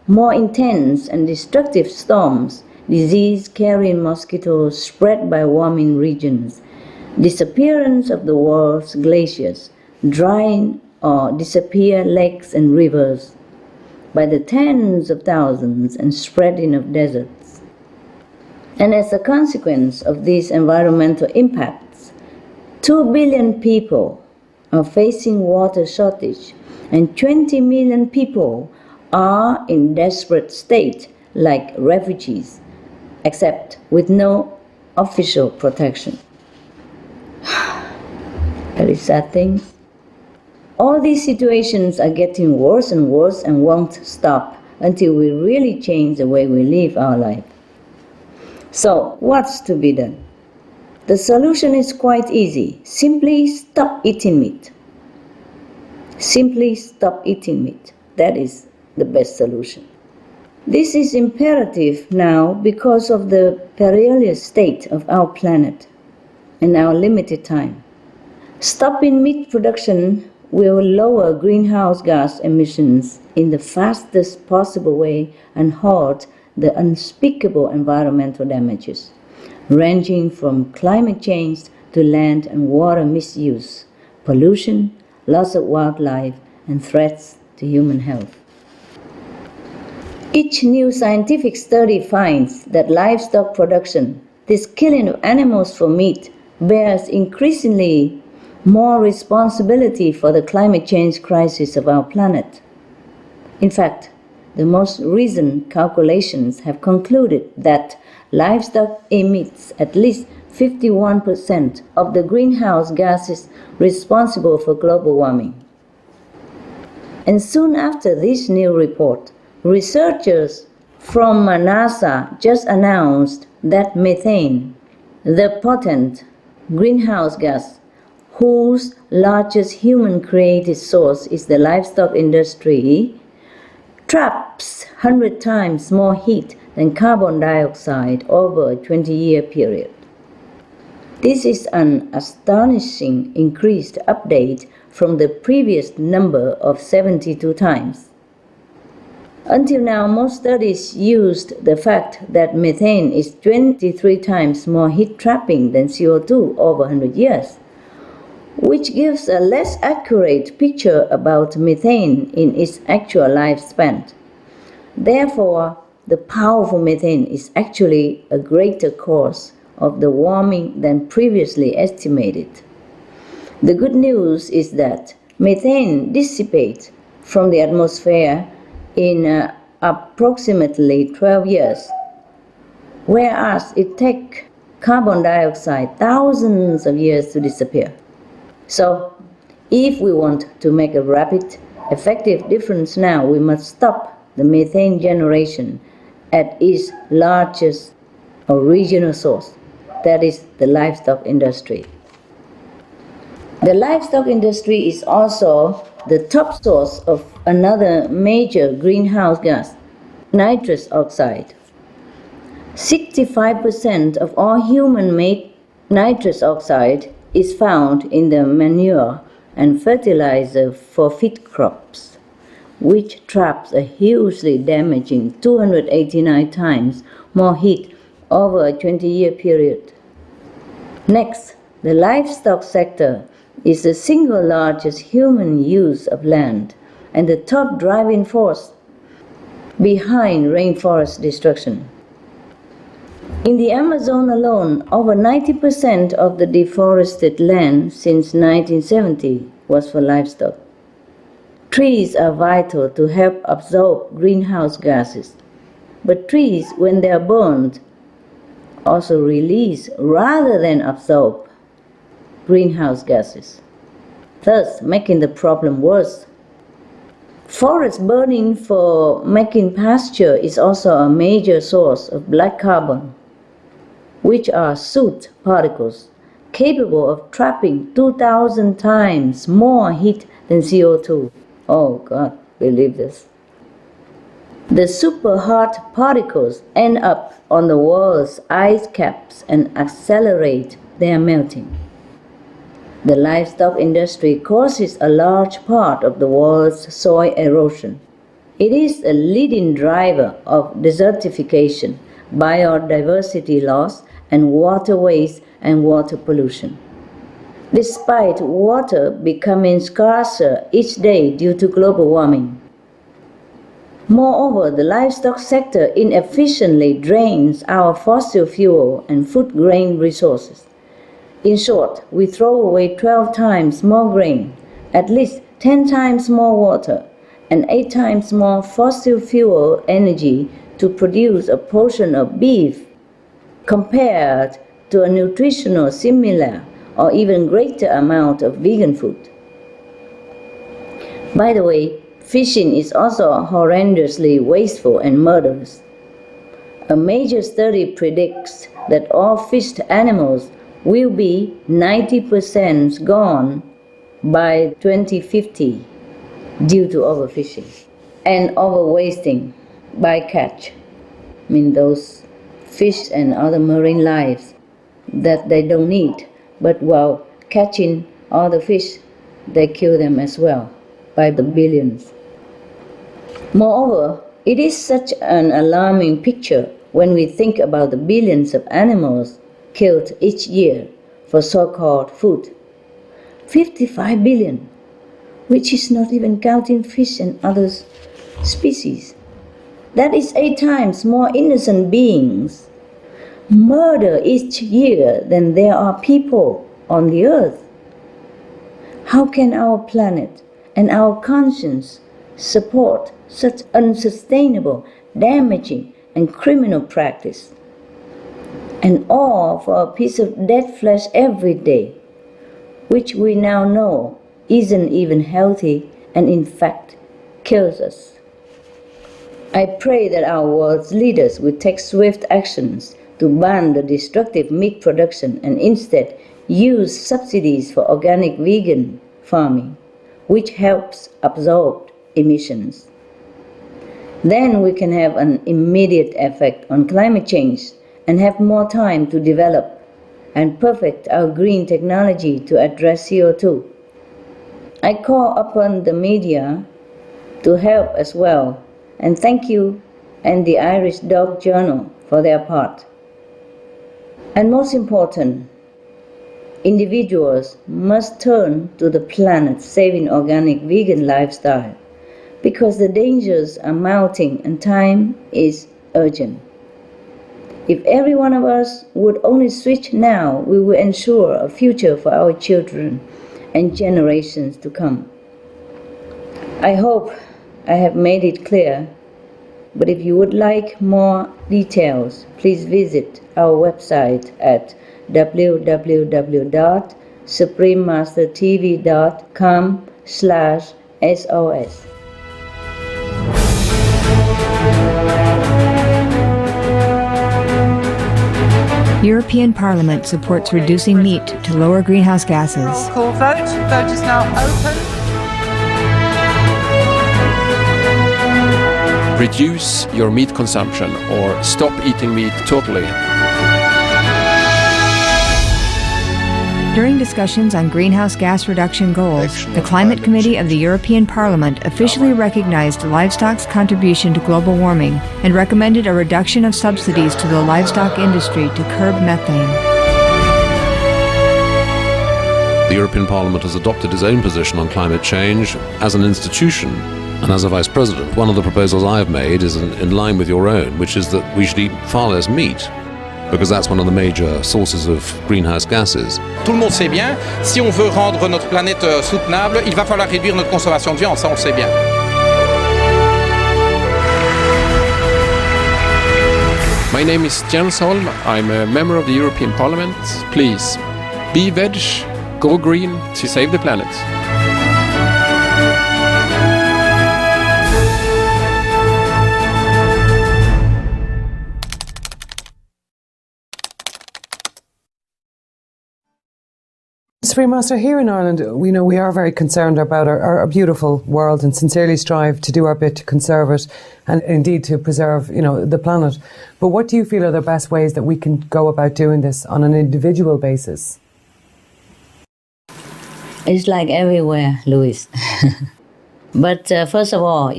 more intense and destructive storms, disease-carrying mosquitoes spread by warming regions, disappearance of the world's glaciers, drying or disappear lakes and rivers by the tens of thousands and spreading of deserts. And as a consequence of these environmental impacts, 2 billion people are facing water shortage and 20 million people are in desperate state like refugees, except with no official protection. Very sad things. All these situations are getting worse and worse and won't stop until we really change the way we live our life. So, what's to be done? The solution is quite easy. Simply stop eating meat. Simply stop eating meat. That is the best solution. This is imperative now because of the perilous state of our planet and our limited time. Stopping meat production will lower greenhouse gas emissions in the fastest possible way and halt the unspeakable environmental damages, ranging from climate change to land and water misuse, pollution, loss of wildlife, and threats to human health. Each new scientific study finds that livestock production, this killing of animals for meat, bears increasingly more responsibility for the climate change crisis of our planet. In fact, the most recent calculations have concluded that livestock emits at least 51% of the greenhouse gases responsible for global warming. And soon after this new report, researchers from NASA just announced that methane, the potent greenhouse gas whose largest human-created source is the livestock industry, traps 100 times more heat than carbon dioxide over a 20-year period. This is an astonishing increased update from the previous number of 72 times. Until now, most studies used the fact that methane is 23 times more heat-trapping than CO2 over 100 years, which gives a less accurate picture about methane in its actual lifespan. Therefore, the powerful methane is actually a greater cause of the warming than previously estimated. The good news is that methane dissipates from the atmosphere in approximately 12 years, whereas it takes carbon dioxide thousands of years to disappear. So, if we want to make a rapid, effective difference now, we must stop the methane generation at its largest original source, that is the livestock industry. The livestock industry is also the top source of another major greenhouse gas, nitrous oxide. 65% of all human-made nitrous oxide is found in the manure and fertilizer for feed crops, which traps a hugely damaging 289 times more heat over a 20-year period. Next, the livestock sector is the single largest human use of land and the top driving force behind rainforest destruction. In the Amazon alone, over 90% of the deforested land since 1970 was for livestock. Trees are vital to help absorb greenhouse gases, but trees, when they are burned, also release rather than absorb greenhouse gases, thus making the problem worse. Forest burning for making pasture is also a major source of black carbon, which are soot particles capable of trapping 2,000 times more heat than CO2. Oh God, believe this. The super hot particles end up on the world's ice caps and accelerate their melting. The livestock industry causes a large part of the world's soil erosion. It is a leading driver of desertification, biodiversity loss, and water waste and water pollution. Despite water becoming scarcer each day due to global warming. Moreover, the livestock sector inefficiently drains our fossil fuel and food grain resources. In short, we throw away 12 times more grain, at least 10 times more water, and 8 times more fossil fuel energy to produce a portion of beef compared to a nutritional similar or even greater amount of vegan food. By the way, fishing is also horrendously wasteful and murderous. A major study predicts that all fished animals will be 90% gone by 2050 due to overfishing and overwasting by catch. I mean those fish and other marine lives that they don't eat, but while catching all the fish, they kill them as well by the billions. Moreover, it is such an alarming picture when we think about the billions of animals killed each year for so-called food. 55 billion, which is not even counting fish and other species. That is 8 times more innocent beings murdered each year than there are people on the earth. How can our planet and our conscience support such unsustainable, damaging, and criminal practice? And all for a piece of dead flesh every day, which we now know isn't even healthy and in fact kills us. I pray that our world's leaders will take swift actions to ban the destructive meat production and instead use subsidies for organic vegan farming, which helps absorb emissions. Then we can have an immediate effect on climate change and have more time to develop and perfect our green technology to address CO2. I call upon the media to help as well, and thank you and the Irish Dog Journal for their part. And most important, individuals must turn to the planet-saving organic vegan lifestyle because the dangers are mounting and time is urgent. If every one of us would only switch now, we will ensure a future for our children and generations to come. I hope I have made it clear, but if you would like more details, please visit our website at www.suprememastertv.com/SOS. European Parliament supports reducing meat to lower greenhouse gases. Roll call vote. Vote is now open. Reduce your meat consumption or stop eating meat totally. During discussions on greenhouse gas reduction goals, the Climate Committee of the European Parliament officially recognized livestock's contribution to global warming and recommended a reduction of subsidies to the livestock industry to curb methane. The European Parliament has adopted its own position on climate change as an institution. And as a Vice President, one of the proposals I have made is in line with your own, which is that we should eat far less meat, because that's one of the major sources of greenhouse gases. Tout le monde sait bien, si on veut rendre notre planète soutenable, il va falloir réduire notre consommation de viande, ça on le sait bien. My name is Jens Holm. I'm a member of the European Parliament. Please, be veg, go green to save the planet. Supreme Master, here in Ireland, we are very concerned about our beautiful world and sincerely strive to do our bit to conserve it and indeed to preserve, the planet. But what do you feel are the best ways that we can go about doing this on an individual basis? It's like everywhere, Louis. But first of all,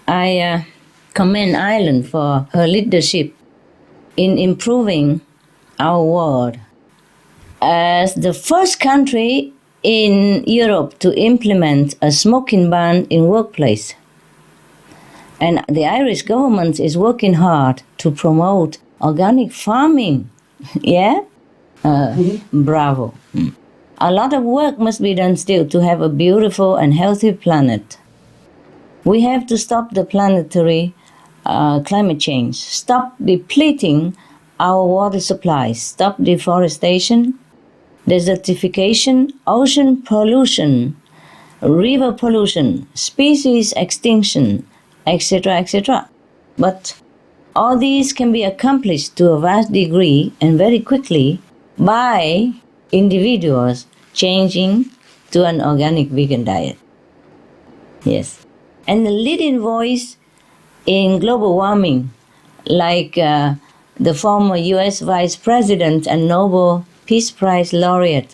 I commend Ireland for her leadership in improving our world. As the first country in Europe to implement a smoking ban in workplace. And the Irish government is working hard to promote organic farming. Yeah? Bravo. A lot of work must be done still to have a beautiful and healthy planet. We have to stop the planetary climate change, stop depleting our water supplies, stop deforestation, desertification, ocean pollution, river pollution, species extinction, etc., etc. But all these can be accomplished to a vast degree and very quickly by individuals changing to an organic vegan diet. Yes. And the leading voice in global warming, like the former US Vice President and Nobel Peace Prize laureate,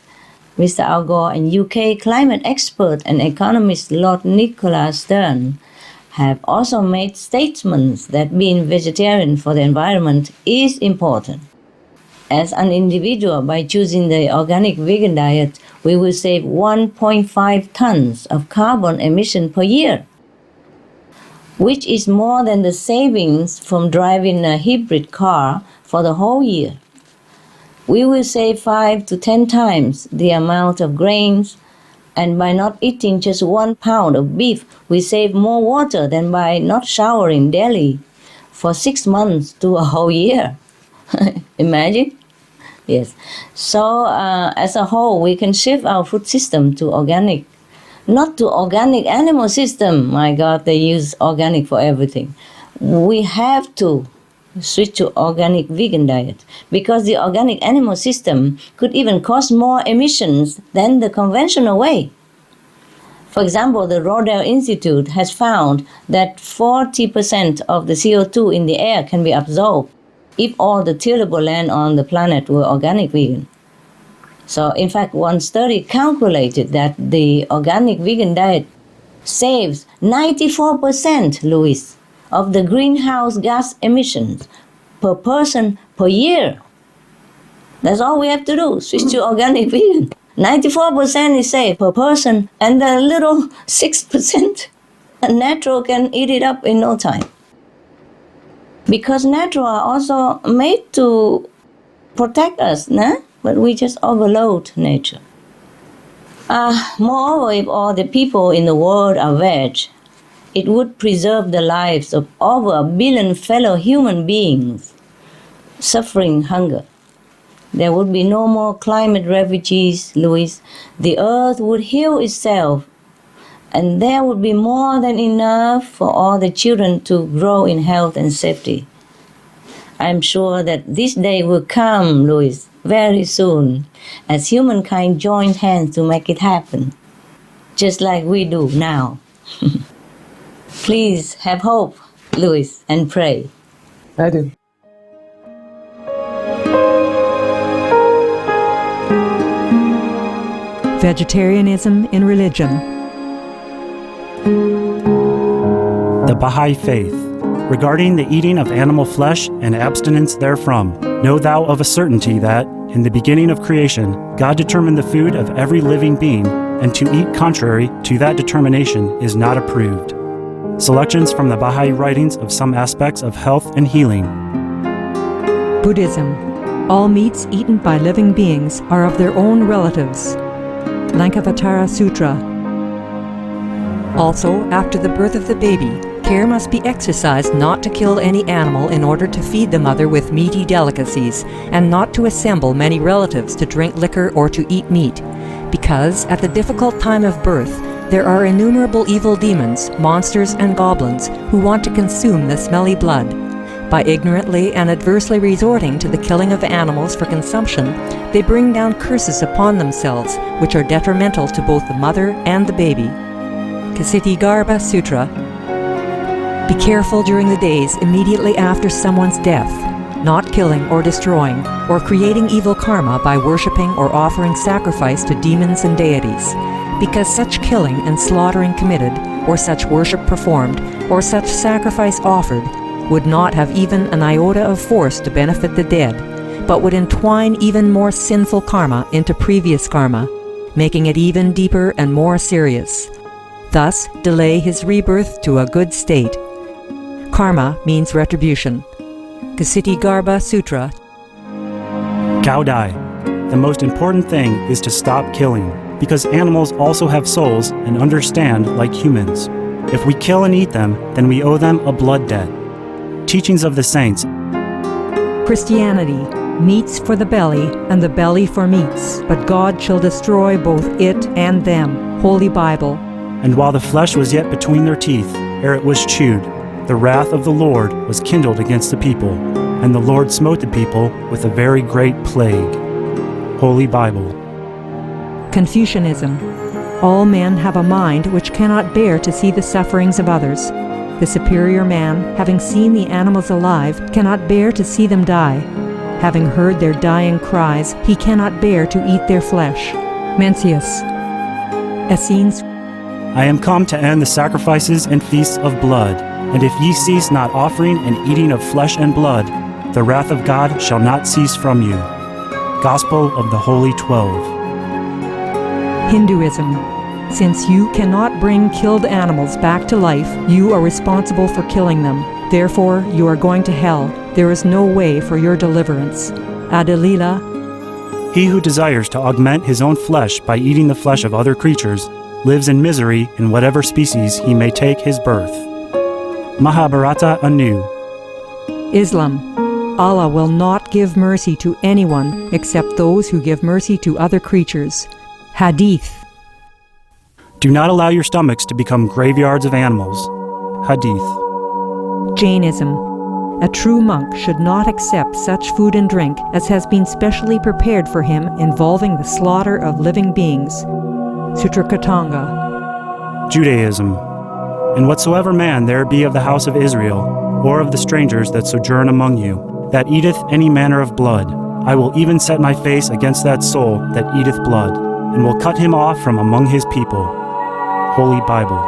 Mr. Al Gore, and UK climate expert and economist Lord Nicholas Stern have also made statements that being vegetarian for the environment is important. As an individual, by choosing the organic vegan diet, we will save 1.5 tons of carbon emission per year, which is more than the savings from driving a hybrid car for the whole year. We will save 5 to 10 times the amount of grains, and by not eating just 1 pound of beef, we save more water than by not showering daily for 6 months to a whole year. Imagine? Yes. So as a whole, we can shift our food system to organic, not to organic animal system. My God, they use organic for everything. We have to switch to organic vegan diet because the organic animal system could even cause more emissions than the conventional way. For example, the Rodale Institute has found that 40% of the CO2 in the air can be absorbed if all the tillable land on the planet were organic vegan. So, in fact, one study calculated that the organic vegan diet saves 94%, Louis, of the greenhouse gas emissions per person per year. That's all we have to do, switch to organic vegan. 94% is saved per person, and the little 6% natural can eat it up in no time. Because natural are also made to protect us, nah? But we just overload nature. Moreover, if all the people in the world are veg, it would preserve the lives of over 1 billion fellow human beings suffering hunger. There would be no more climate refugees, Louis. The earth would heal itself, and there would be more than enough for all the children to grow in health and safety. I'm sure that this day will come, Louis, very soon, as humankind joins hands to make it happen, just like we do now. Please have hope, Louis, and pray. I do. Vegetarianism in religion. The Baha'i Faith. Regarding the eating of animal flesh and abstinence therefrom, know thou of a certainty that, in the beginning of creation, God determined the food of every living being, and to eat contrary to that determination is not approved. Selections from the Baha'i writings of some aspects of health and healing. Buddhism. All meats eaten by living beings are of their own relatives. Lankavatara Sutra. Also, after the birth of the baby, care must be exercised not to kill any animal in order to feed the mother with meaty delicacies, and not to assemble many relatives to drink liquor or to eat meat, because at the difficult time of birth, there are innumerable evil demons, monsters, and goblins who want to consume the smelly blood. By ignorantly and adversely resorting to the killing of animals for consumption, they bring down curses upon themselves, which are detrimental to both the mother and the baby. Ksiti Sutra. Be careful during the days immediately after someone's death, not killing or destroying, or creating evil karma by worshipping or offering sacrifice to demons and deities, because such killing and slaughtering committed, or such worship performed, or such sacrifice offered, would not have even an iota of force to benefit the dead, but would entwine even more sinful karma into previous karma, making it even deeper and more serious. Thus, delay his rebirth to a good state. Karma means retribution. Ksiti Sutra. Gaudai. The most important thing is to stop killing, because animals also have souls and understand like humans. If we kill and eat them, then we owe them a blood debt. Teachings of the Saints. Christianity. Meats for the belly, and the belly for meats, but God shall destroy both it and them. Holy Bible. And while the flesh was yet between their teeth, ere it was chewed, the wrath of the Lord was kindled against the people, and the Lord smote the people with a very great plague. Holy Bible. Confucianism. All men have a mind which cannot bear to see the sufferings of others. The superior man, having seen the animals alive, cannot bear to see them die. Having heard their dying cries, he cannot bear to eat their flesh. Mencius. Essenes. I am come to end the sacrifices and feasts of blood, and if ye cease not offering and eating of flesh and blood, the wrath of God shall not cease from you. Gospel of the Holy 12. Hinduism. Since you cannot bring killed animals back to life, you are responsible for killing them. Therefore, you are going to hell. There is no way for your deliverance. Adalila. He who desires to augment his own flesh by eating the flesh of other creatures lives in misery in whatever species he may take his birth. Mahabharata anew. Islam. Allah will not give mercy to anyone except those who give mercy to other creatures. Hadith. Do not allow your stomachs to become graveyards of animals. Hadith. Jainism. A true monk should not accept such food and drink as has been specially prepared for him involving the slaughter of living beings. Sutrakatanga. Judaism. And whatsoever man there be of the house of Israel, or of the strangers that sojourn among you, that eateth any manner of blood, I will even set my face against that soul that eateth blood, and will cut him off from among his people. Holy Bible.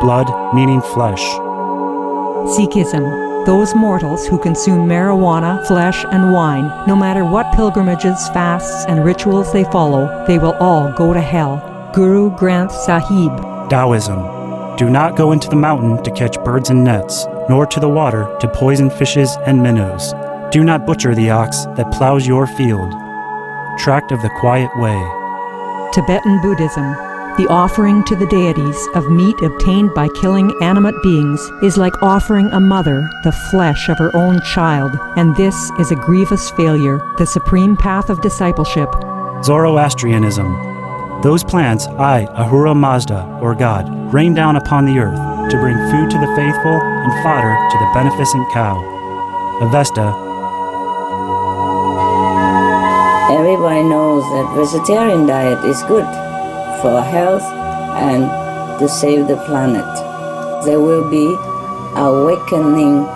Blood meaning flesh. Sikhism. Those mortals who consume marijuana, flesh, and wine, no matter what pilgrimages, fasts, and rituals they follow, they will all go to hell. Guru Granth Sahib. Taoism. Do not go into the mountain to catch birds and nets, nor to the water to poison fishes and minnows. Do not butcher the ox that plows your field. Tract of the Quiet Way. Tibetan Buddhism. The offering to the deities of meat obtained by killing animate beings is like offering a mother the flesh of her own child, and this is a grievous failure, the supreme path of discipleship. Zoroastrianism. Those plants I, Ahura Mazda, or God, rain down upon the earth to bring food to the faithful and fodder to the beneficent cow. Avesta. Everybody knows that vegetarian diet is good for health and to save the planet. They will be awakening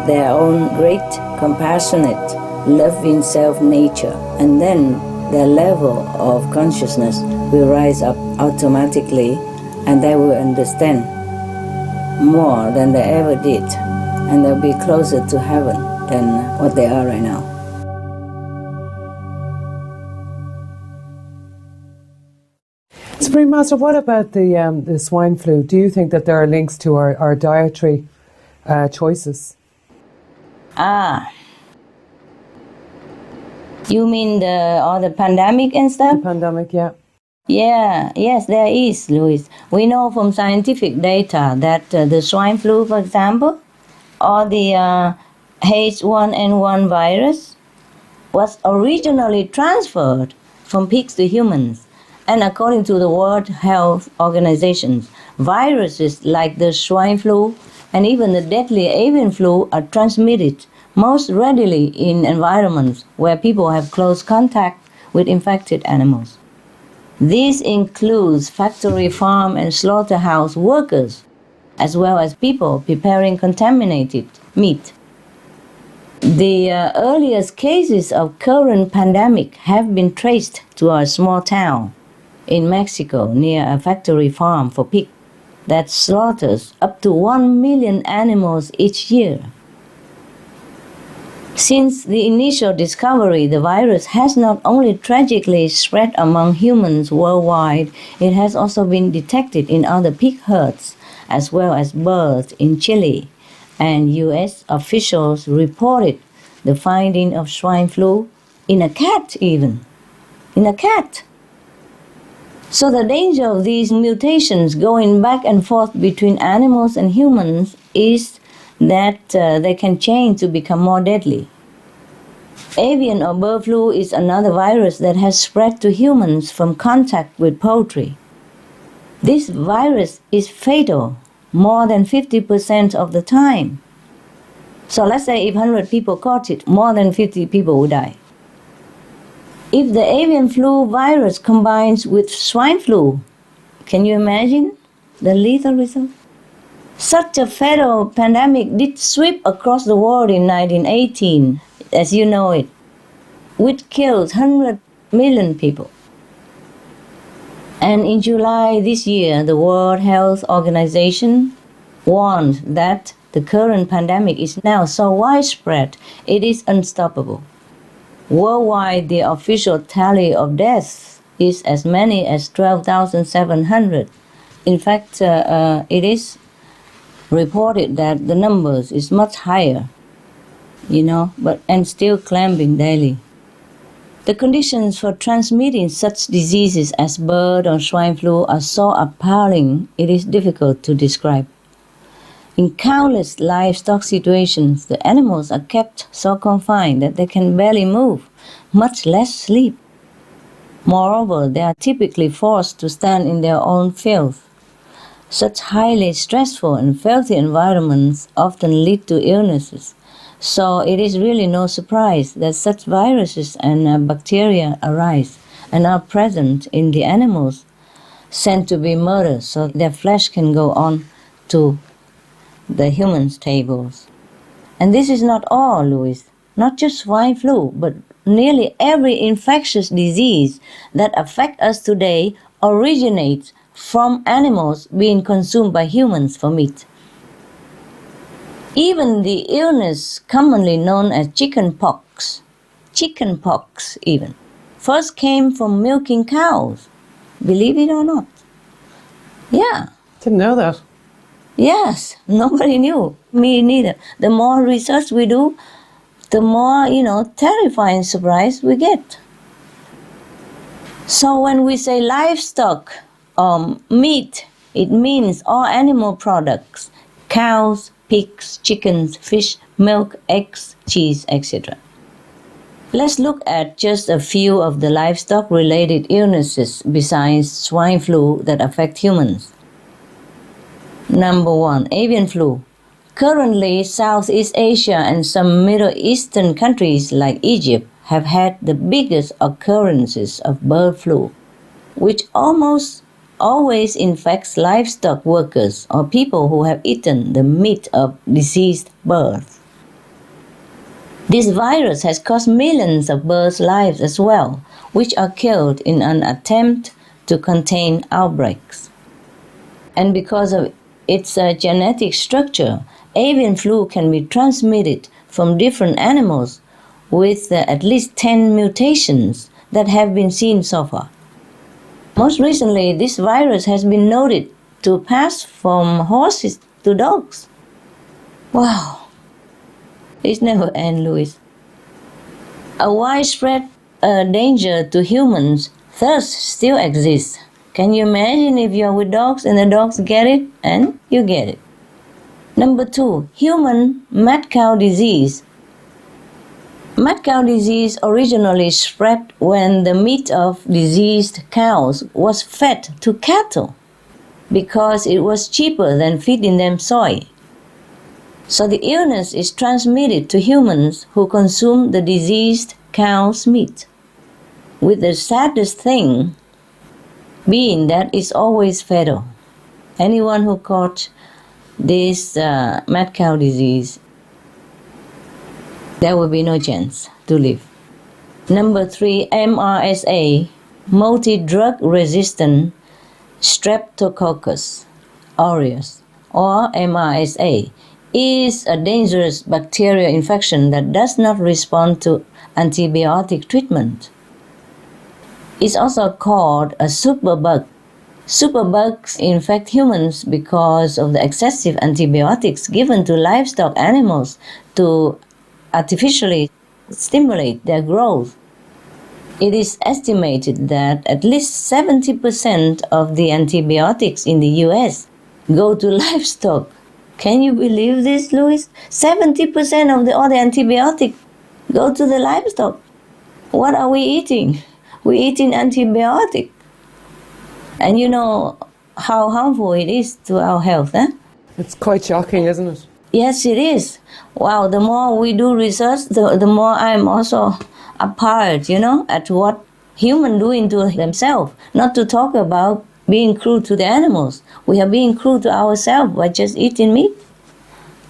their own great, compassionate, loving self-nature, and then their level of consciousness will rise up automatically, and they will understand more than they ever did, and they'll be closer to heaven than what they are right now. Spring Master, what about the swine flu? Do you think that there are links to our dietary choices? You mean the pandemic and stuff? The pandemic, yeah. Yeah, yes, there is, Louis. We know from scientific data that the swine flu, for example, or the H1N1 virus was originally transferred from pigs to humans. And according to the World Health Organization, viruses like the swine flu and even the deadly avian flu are transmitted most readily in environments where people have close contact with infected animals. This includes factory, farm, and slaughterhouse workers, as well as people preparing contaminated meat. The earliest cases of current pandemic have been traced to a small town in Mexico near a factory farm for pigs that slaughters up to 1 million animals each year. Since the initial discovery, the virus has not only tragically spread among humans worldwide, it has also been detected in other pig herds, as well as birds in Chile, and US officials reported the finding of swine flu in a cat even. In a cat. So the danger of these mutations going back and forth between animals and humans is that they can change to become more deadly. Avian or bird flu is another virus that has spread to humans from contact with poultry. This virus is fatal more than 50% of the time. So let's say if 100 people caught it, more than 50 people would die. If the avian flu virus combines with swine flu, can you imagine the lethal result? Such a fatal pandemic did sweep across the world in 1918, as you know it, which killed 100 million people. And in July this year, the World Health Organization warned that the current pandemic is now so widespread, it is unstoppable. Worldwide, the official tally of deaths is as many as 12,700. In fact, it is reported that the numbers is much higher, and still climbing daily. The conditions for transmitting such diseases as bird or swine flu are so appalling, it is difficult to describe. In countless livestock situations, the animals are kept so confined that they can barely move, much less sleep. Moreover, they are typically forced to stand in their own filth. Such highly stressful and filthy environments often lead to illnesses. So it is really no surprise that such viruses and bacteria arise and are present in the animals sent to be murdered so their flesh can go on to the humans' tables. And this is not all, Louis. Not just swine flu, but nearly every infectious disease that affects us today originates from animals being consumed by humans for meat. Even the illness commonly known as chickenpox even, first came from milking cows. Believe it or not. Yeah. Didn't know that. Yes, nobody knew. Me neither. The more research we do, the more, terrifying surprise we get. So when we say livestock, meat, it means all animal products, cows, pigs, chickens, fish, milk, eggs, cheese, etc. Let's look at just a few of the livestock-related illnesses besides swine flu that affect humans. Number 1, avian flu. Currently, Southeast Asia and some Middle Eastern countries like Egypt have had the biggest occurrences of bird flu, which almost always infects livestock workers or people who have eaten the meat of deceased birds. This virus has cost millions of birds' lives as well, which are killed in an attempt to contain outbreaks. And because of its genetic structure, avian flu can be transmitted from different animals with at least 10 mutations that have been seen so far. Most recently, this virus has been noted to pass from horses to dogs. Wow. It never ends, Louis. A widespread danger to humans thus still exists. Can you imagine if you're with dogs and the dogs get it and you get it? Number 2, human mad cow disease. Mad cow disease originally spread when the meat of diseased cows was fed to cattle because it was cheaper than feeding them soy. So the illness is transmitted to humans who consume the diseased cow's meat, with the saddest thing being that it's always fatal. Anyone who caught this mad cow disease, there will be no chance to live. Number 3, MRSA, multi-drug resistant Streptococcus aureus, or MRSA, is a dangerous bacterial infection that does not respond to antibiotic treatment. It's also called a superbug. Superbugs infect humans because of the excessive antibiotics given to livestock animals to artificially stimulate their growth. It is estimated that at least 70% of the antibiotics in the US go to livestock. Can you believe this, Louis? 70% of all the antibiotics go to the livestock. What are we eating? We're eating antibiotic. And you know how harmful it is to our health, eh? It's quite shocking, isn't it? Yes, it is. Wow, the more we do research, the more I'm also appalled, at what humans doing to themselves. Not to talk about being cruel to the animals. We are being cruel to ourselves by just eating meat.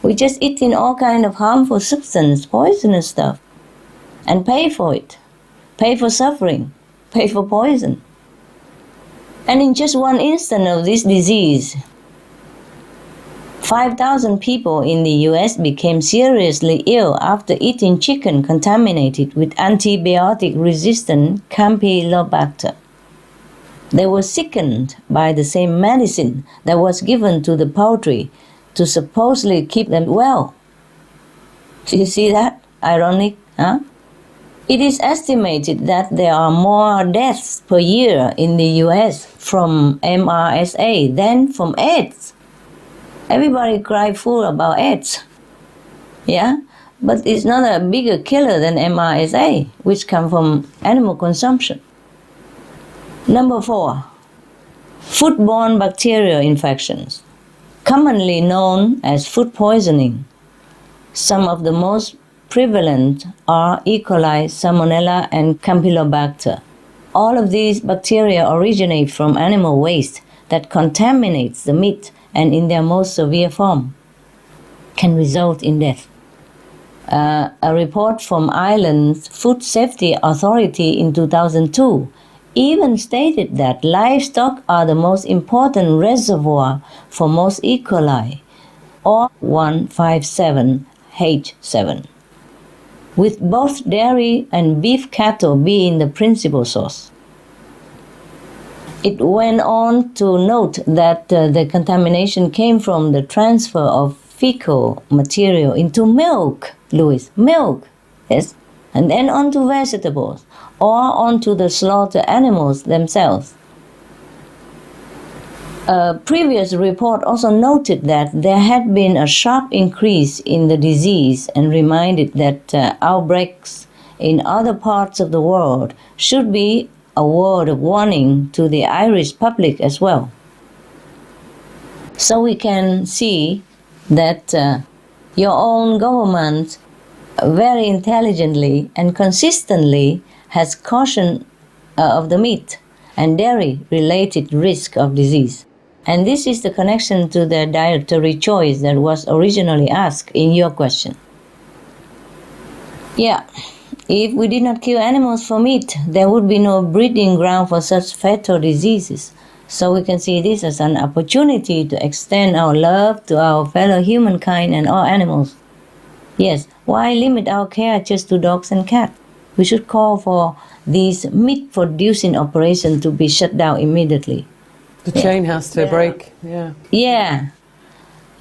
We're just eating all kind of harmful substance, poisonous stuff, and pay for it. Pay for suffering. Pay for poison. And in just one instant of this disease, 5,000 people in the US became seriously ill after eating chicken contaminated with antibiotic-resistant Campylobacter. They were sickened by the same medicine that was given to the poultry to supposedly keep them well. Do you see that? Ironic, huh? It is estimated that there are more deaths per year in the US from MRSA than from AIDS. Everybody cry fool about AIDS, yeah? But it's not a bigger killer than MRSA, which come from animal consumption. Number 4, foodborne bacterial infections, commonly known as food poisoning. Some of the most prevalent are E. coli, Salmonella, and Campylobacter. All of these bacteria originate from animal waste that contaminates the meat and in their most severe form can result in death. A report from Ireland's Food Safety Authority in 2002 even stated that livestock are the most important reservoir for most E. coli, or 157H7, with both dairy and beef cattle being the principal source. It went on to note that the contamination came from the transfer of fecal material into milk, Louis, milk, yes, and then onto vegetables, or onto the slaughtered animals themselves. A previous report also noted that there had been a sharp increase in the disease and reminded that outbreaks in other parts of the world should be a word of warning to the Irish public as well. So we can see that your own government very intelligently and consistently has cautioned of the meat and dairy related risk of disease. And this is the connection to the dietary choice that was originally asked in your question. Yeah, if we did not kill animals for meat, there would be no breeding ground for such fatal diseases. So we can see this as an opportunity to extend our love to our fellow humankind and all animals. Yes, why limit our care just to dogs and cats? We should call for these meat-producing operations to be shut down immediately. The chain has to break, yeah. Yeah.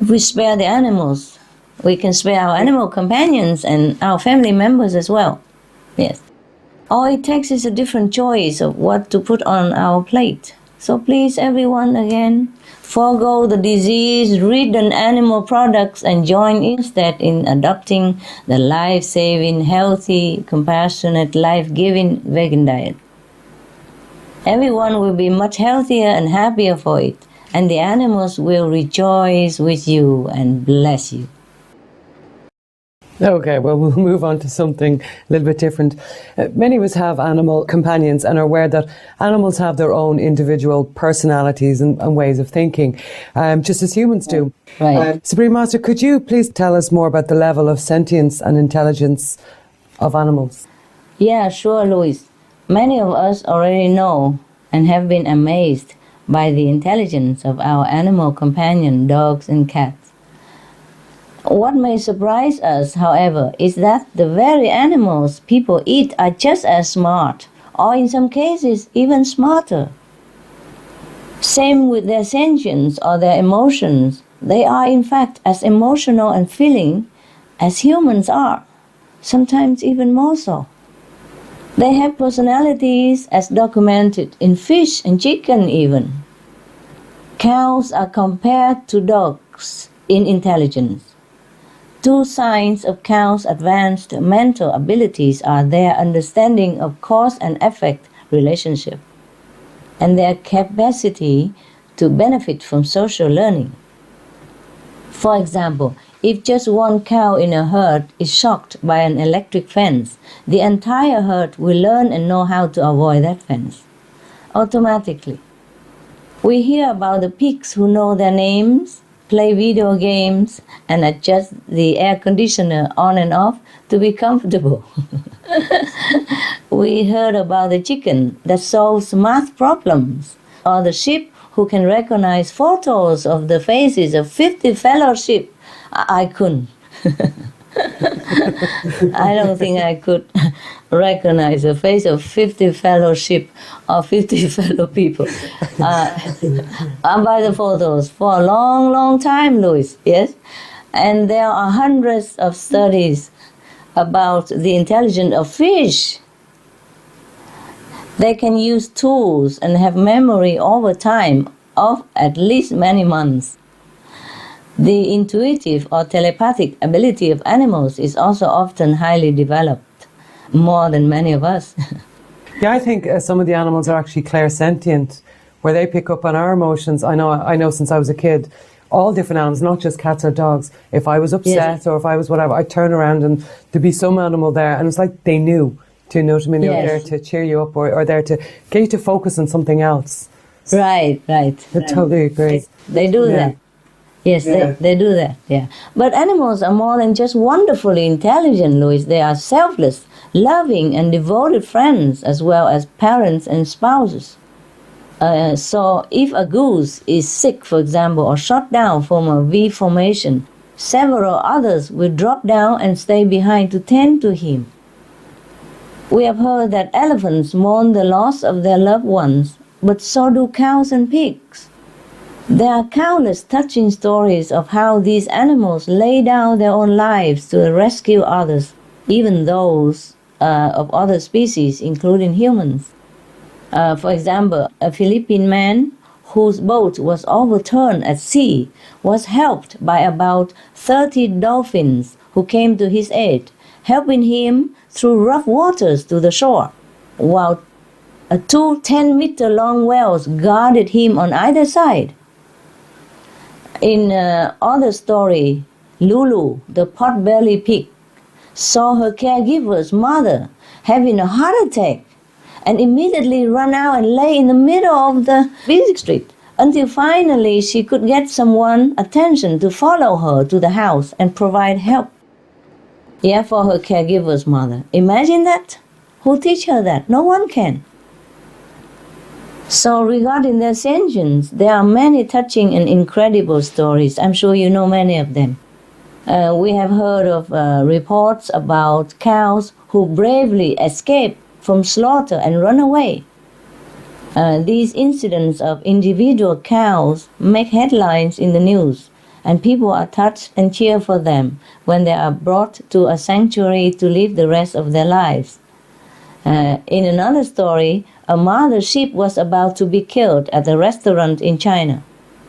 If we spare the animals, we can spare our animal companions and our family members as well. Yes. All it takes is a different choice of what to put on our plate. So please, everyone, again, forego the disease-ridden animal products and join instead in adopting the life-saving, healthy, compassionate, life-giving vegan diet. Everyone will be much healthier and happier for it, and the animals will rejoice with you and bless you. Okay, well, we'll move on to something a little bit different. Many of us have animal companions and are aware that animals have their own individual personalities and ways of thinking, just as humans do. Right. Supreme Master, could you please tell us more about the level of sentience and intelligence of animals? Yeah, sure, Louis. Many of us already know and have been amazed by the intelligence of our animal companion, dogs and cats. What may surprise us, however, is that the very animals people eat are just as smart, or in some cases even smarter. Same with their sentience or their emotions. They are in fact as emotional and feeling as humans are, sometimes even more so. They have personalities as documented in fish and chicken even. Cows are compared to dogs in intelligence. Two signs of cows' advanced mental abilities are their understanding of cause and effect relationship and their capacity to benefit from social learning. For example, if just one cow in a herd is shocked by an electric fence, the entire herd will learn and know how to avoid that fence automatically. We hear about the pigs who know their names, play video games, and adjust the air conditioner on and off to be comfortable. We heard about the chicken that solves math problems, or the sheep who can recognize photos of the faces of 50 fellow sheep. I couldn't. I don't think I could recognize the face of 50 fellow sheep or 50 fellow people by the photos for a long, long time, Louis, yes? And there are hundreds of studies about the intelligence of fish. They can use tools and have memory over time of at least many months. The intuitive or telepathic ability of animals is also often highly developed, more than many of us. Yeah, I think some of the animals are actually clairsentient, where they pick up on our emotions. I know since I was a kid, all different animals, not just cats or dogs. If I was upset or if I was whatever, I'd turn around and there'd be some animal there, and it's like they knew. Do you know what I mean? They were there to cheer you up or there to get you to focus on something else. Right. I totally agree. They do that. Yes, they do that, yeah. But animals are more than just wonderfully intelligent, Louis. They are selfless, loving, and devoted friends, as well as parents and spouses. So if a goose is sick, for example, or shot down from a V formation, several others will drop down and stay behind to tend to him. We have heard that elephants mourn the loss of their loved ones, but so do cows and pigs. There are countless touching stories of how these animals lay down their own lives to rescue others, even those of other species, including humans. For example, a Philippine man whose boat was overturned at sea was helped by about 30 dolphins who came to his aid, helping him through rough waters to the shore, while two 10-meter-long whales guarded him on either side. In other story, Lulu, the pot-belly pig, saw her caregiver's mother having a heart attack and immediately ran out and lay in the middle of the busy street until finally she could get someone's attention to follow her to the house and provide help. Yeah, for her caregiver's mother. Imagine that. Who teach her that? No one can. So regarding their sentience, there are many touching and incredible stories. I'm sure you know many of them. We have heard of reports about cows who bravely escape from slaughter and run away. These incidents of individual cows make headlines in the news, and people are touched and cheer for them when they are brought to a sanctuary to live the rest of their lives. In another story, a mother sheep was about to be killed at a restaurant in China.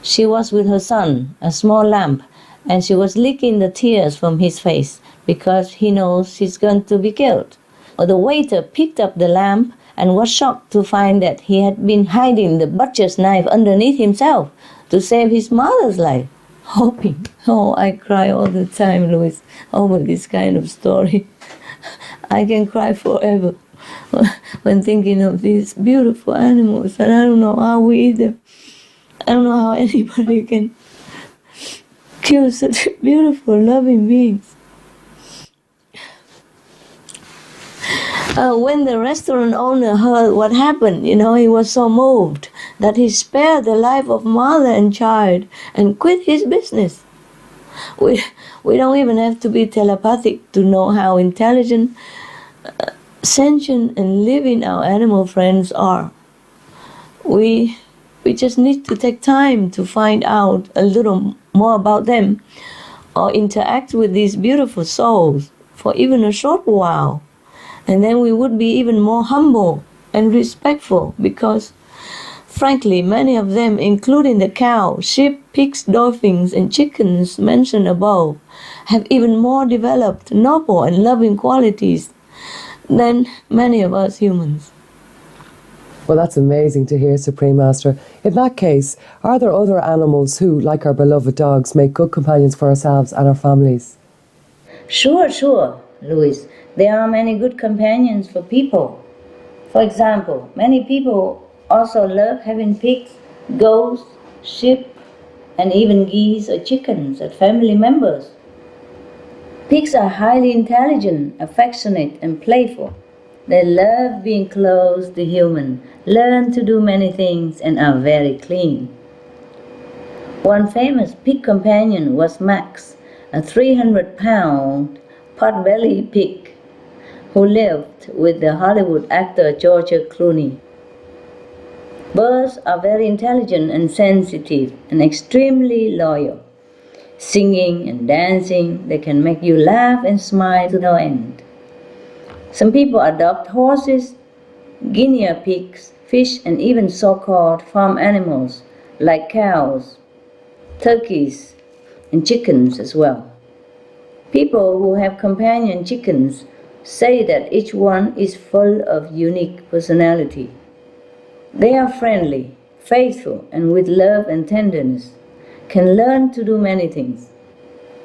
She was with her son, a small lamb, and she was licking the tears from his face because he knows she's going to be killed. The waiter picked up the lamb and was shocked to find that he had been hiding the butcher's knife underneath himself to save his mother's life. hoping. Oh, I cry all the time, Louis, over this kind of story. I can cry forever when thinking of these beautiful animals, and I don't know how we eat them. I don't know how anybody can kill such beautiful, loving beings. When the restaurant owner heard what happened, he was so moved that he spared the life of mother and child and quit his business. We don't even have to be telepathic to know how intelligent, sentient, and living our animal friends are. We just need to take time to find out a little more about them or interact with these beautiful souls for even a short while. And then we would be even more humble and respectful because, frankly, many of them, including the cow, sheep, pigs, dolphins, and chickens mentioned above, have even more developed, noble, and loving qualities than many of us humans. Well, that's amazing to hear, Supreme Master. In that case, are there other animals who, like our beloved dogs, make good companions for ourselves and our families? Sure, Louis. There are many good companions for people. For example, many people also love having pigs, goats, sheep, and even geese or chickens as family members. Pigs are highly intelligent, affectionate, and playful. They love being close to humans, learn to do many things, and are very clean. One famous pig companion was Max, a 300-pound pot-bellied pig who lived with the Hollywood actor George Clooney. Birds are very intelligent and sensitive and extremely loyal. Singing and dancing, they can make you laugh and smile to no end. Some people adopt horses, guinea pigs, fish, and even so-called farm animals like cows, turkeys, and chickens as well. People who have companion chickens say that each one is full of unique personality. They are friendly, faithful, and with love and tenderness, can learn to do many things.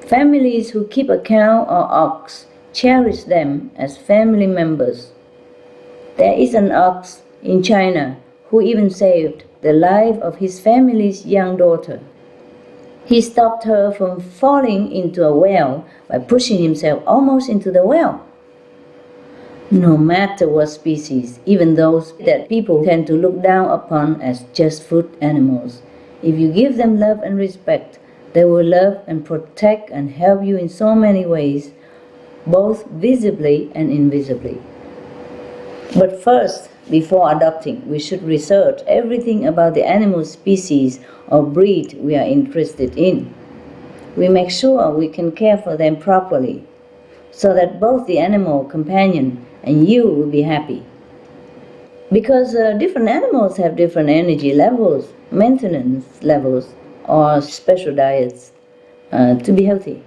Families who keep a cow or ox cherish them as family members. There is an ox in China who even saved the life of his family's young daughter. He stopped her from falling into a well by pushing himself almost into the well. No matter what species, even those that people tend to look down upon as just food animals, if you give them love and respect, they will love and protect and help you in so many ways, both visibly and invisibly. But first, before adopting, we should research everything about the animal species or breed we are interested in. We make sure we can care for them properly, so that both the animal companion and you will be happy. Because different animals have different energy levels, maintenance levels, or special diets to be healthy.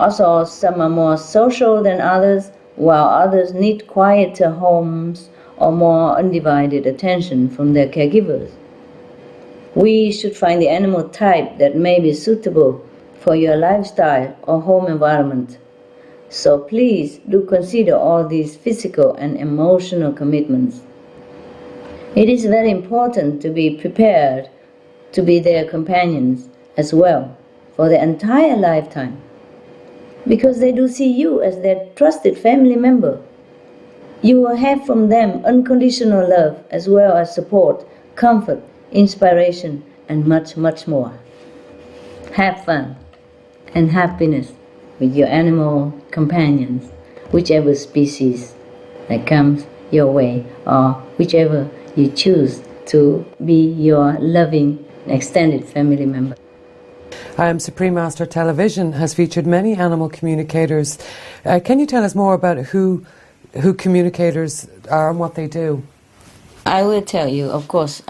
Also, some are more social than others, while others need quieter homes or more undivided attention from their caregivers. We should find the animal type that may be suitable for your lifestyle or home environment. So please do consider all these physical and emotional commitments. It is very important to be prepared to be their companions as well for their entire lifetime, because they do see you as their trusted family member. You will have from them unconditional love as well as support, comfort, inspiration, and much, much more. Have fun and happiness with your animal companions, whichever species that comes your way, or whichever you choose to be your loving extended family member. Supreme Master Television has featured many animal communicators. Can you tell us more about who communicators are and what they do? I will tell you, of course.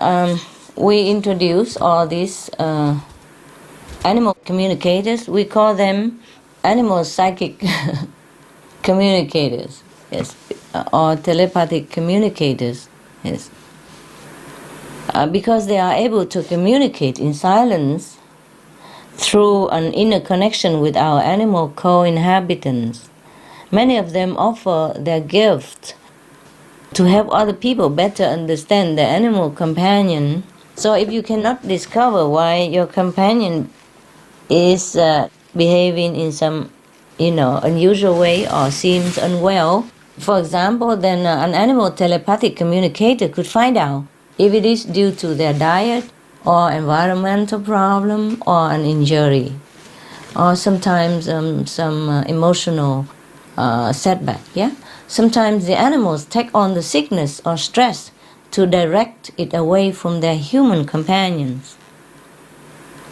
We introduce all these animal communicators. We call them animal psychic communicators, yes, or telepathic communicators, yes. Because they are able to communicate in silence through an inner connection with our animal co-inhabitants. Many of them offer their gift to help other people better understand their animal companion. So if you cannot discover why your companion is behaving in some, unusual way or seems unwell, for example, then an animal telepathic communicator could find out if it is due to their diet or environmental problem or an injury, or sometimes some emotional setback. Yeah, sometimes the animals take on the sickness or stress to direct it away from their human companions.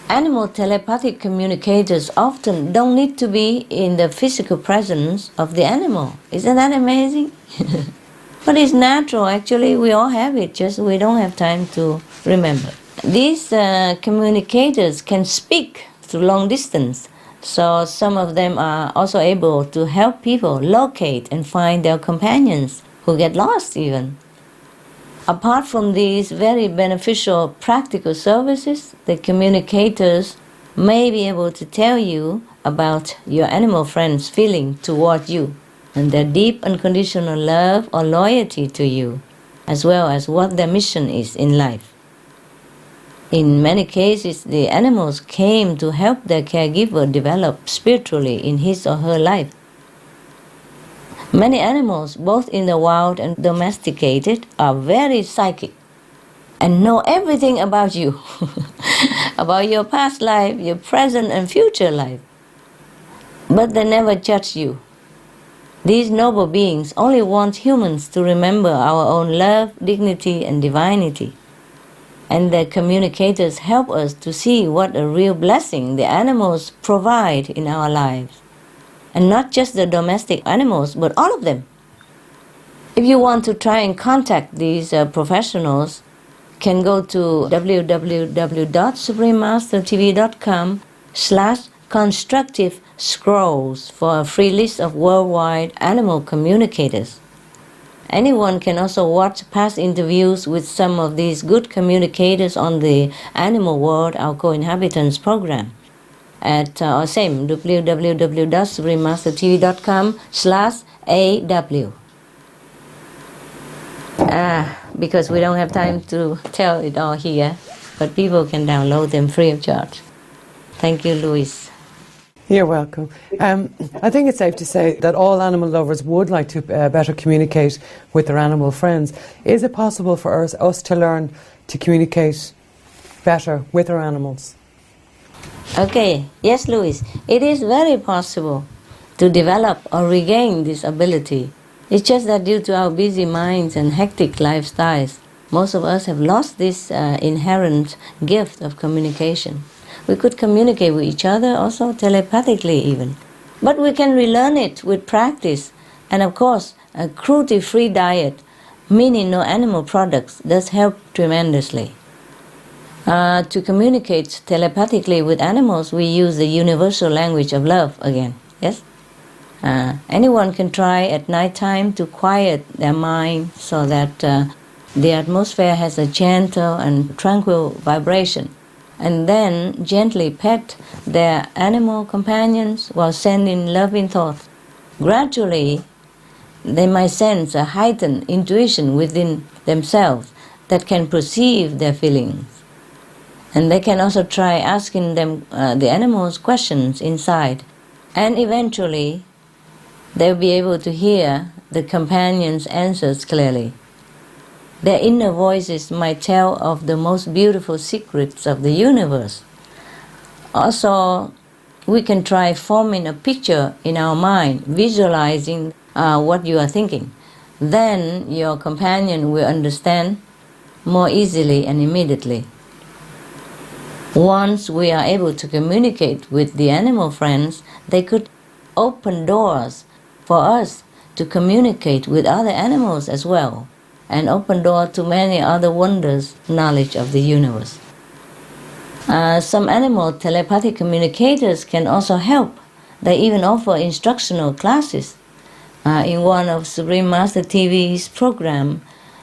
Animal telepathic communicators often don't need to be in the physical presence of the animal. Isn't that amazing? But it's natural, actually. We all have it, just we don't have time to remember. These communicators can speak through long distance, so some of them are also able to help people locate and find their companions who get lost even. Apart from these very beneficial practical services, the communicators may be able to tell you about your animal friend's feeling toward you and their deep unconditional love or loyalty to you, as well as what their mission is in life. In many cases, the animals came to help their caregiver develop spiritually in his or her life. Many animals, both in the wild and domesticated, are very psychic and know everything about you, about your past life, your present and future life. But they never judge you. These noble beings only want humans to remember our own love, dignity, and divinity. And the communicators help us to see what a real blessing the animals provide in our lives. And not just the domestic animals, but all of them. If you want to try and contact these professionals, can go to www.suprememastertv.com/constructive scrolls for a free list of worldwide animal communicators. Anyone can also watch past interviews with some of these good communicators on the Animal World, Our Co-Inhabitants program at our same www.suprememastertv.com/AW. Because we don't have time to tell it all here, but people can download them free of charge. Thank you, Louise. You're welcome. I think it's safe to say that all animal lovers would like to better communicate with their animal friends. Is it possible for us to learn to communicate better with our animals? Okay, yes, Louise, it is very possible to develop or regain this ability. It's just that due to our busy minds and hectic lifestyles, most of us have lost this inherent gift of communication. We could communicate with each other also telepathically even. But we can relearn it with practice. And of course, a cruelty-free diet, meaning no animal products, does help tremendously. To communicate telepathically with animals, we use the universal language of love again, yes? Anyone can try at night time to quiet their mind so that the atmosphere has a gentle and tranquil vibration, and then gently pet their animal companions while sending loving thoughts. Gradually, they might sense a heightened intuition within themselves that can perceive their feelings. And they can also try asking them the animals questions inside, and eventually they'll be able to hear the companions' answers clearly. Their inner voices might tell of the most beautiful secrets of the universe. Also, we can try forming a picture in our mind, visualizing what you are thinking. Then your companion will understand more easily and immediately. Once we are able to communicate with the animal friends, they could open doors for us to communicate with other animals as well, and open door to many other wonders, knowledge of the universe. Some animal telepathic communicators can also help. They even offer instructional classes. In one of Supreme Master TV's program,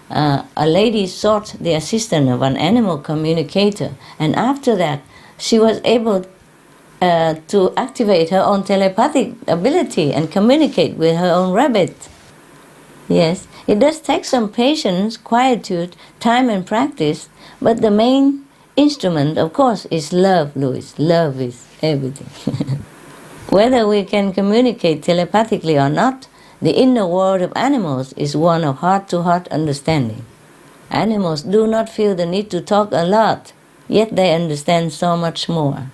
a lady sought the assistance of an animal communicator, and after that she was able to activate her own telepathic ability and communicate with her own rabbit. Yes, it does take some patience, quietude, time and practice, but the main instrument, of course, is love, Louis. Love is everything. Whether we can communicate telepathically or not, the inner world of animals is one of heart-to-heart understanding. Animals do not feel the need to talk a lot, yet they understand so much more.